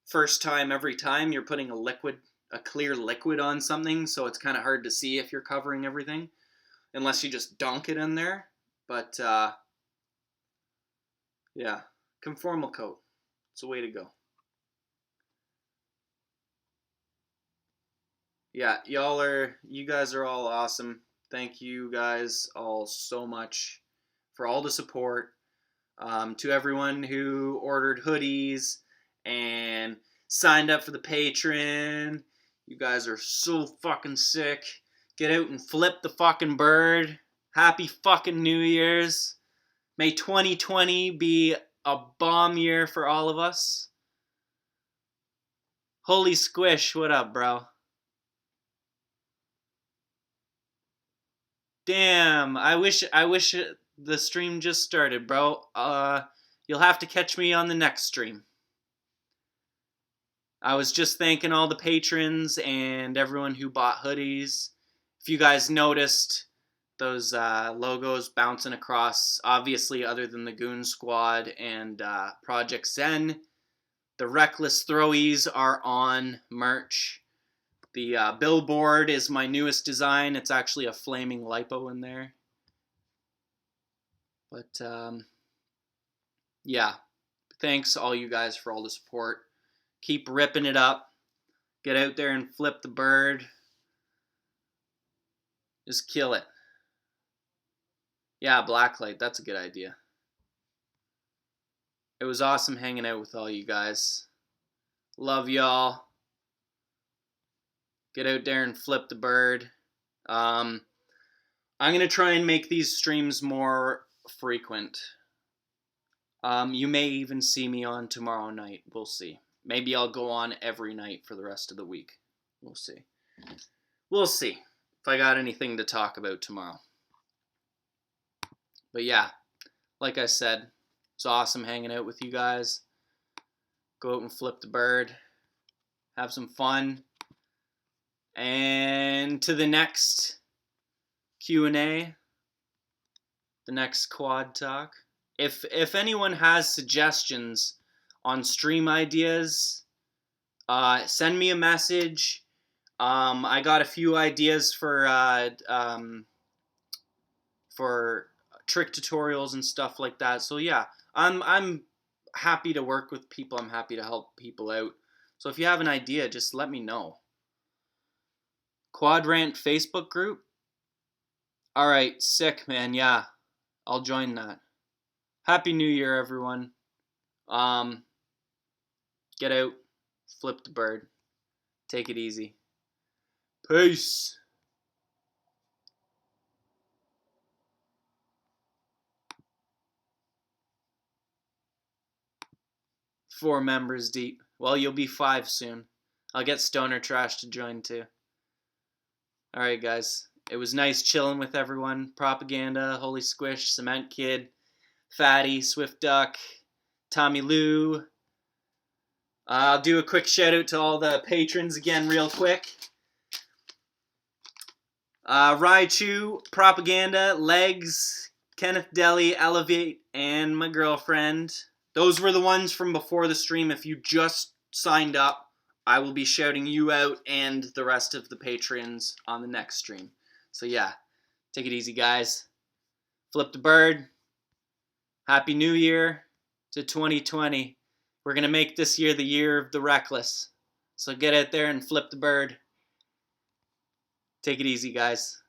first time every time. You're putting a clear liquid on something, so it's kind of hard to see if you're covering everything unless you just dunk it in there. But yeah, conformal coat. It's the way to go. Yeah, you guys are all awesome. Thank you guys all so much for all the support. To everyone who ordered hoodies and signed up for the Patreon. You guys are so fucking sick. Get out and flip the fucking bird. Happy fucking New Year's. May 2020 be a bomb year for all of us. Holy Squish, what up, bro? Damn, I wish the stream just started, bro. You'll have to catch me on the next stream. I was just thanking all the patrons and everyone who bought hoodies. If you guys noticed those logos bouncing across, obviously other than the Goon Squad and Project Zen, the Reckless Throwies are on merch. The billboard is my newest design. It's actually a flaming lipo in there. But yeah, thanks all you guys for all the support. Keep ripping it up. Get out there and flip the bird. Just kill it. Yeah, blacklight, that's a good idea. It was awesome hanging out with all you guys. Love y'all. Get out there and flip the bird. I'm going to try and make these streams more frequent. You may even see me on tomorrow night. We'll see. Maybe I'll go on every night for the rest of the week. We'll see. We'll see if I got anything to talk about tomorrow. But yeah, like I said, it's awesome hanging out with you guys. Go out and flip the bird. Have some fun. And to the next Q&A, the next quad talk. If anyone has suggestions on stream ideas, send me a message. I got a few ideas for trick tutorials and stuff like that. So yeah, I'm happy to work with people. I'm happy to help people out. So if you have an idea, just let me know. Quadrant Facebook group? Alright, sick, man. Yeah, I'll join that. Happy New Year, everyone. Get out, flip the bird. Take it easy. Peace. Four members deep. Well, you'll be 5 soon. I'll get Stoner Trash to join too. Alright guys, it was nice chilling with everyone. Propaganda, Holy Squish, Cement Kid, Fatty, Swift Duck, Tommy Lou. I'll do a quick shout out to all the patrons again real quick. Raichu, Propaganda, Legs, Kenneth Deli, Elevate, and my girlfriend. Those were the ones from before the stream. If you just signed up, I will be shouting you out and the rest of the patrons on the next stream. So yeah, take it easy, guys. Flip the bird. Happy New Year to 2020. We're going to make this year the year of the reckless. So get out there and flip the bird. Take it easy, guys.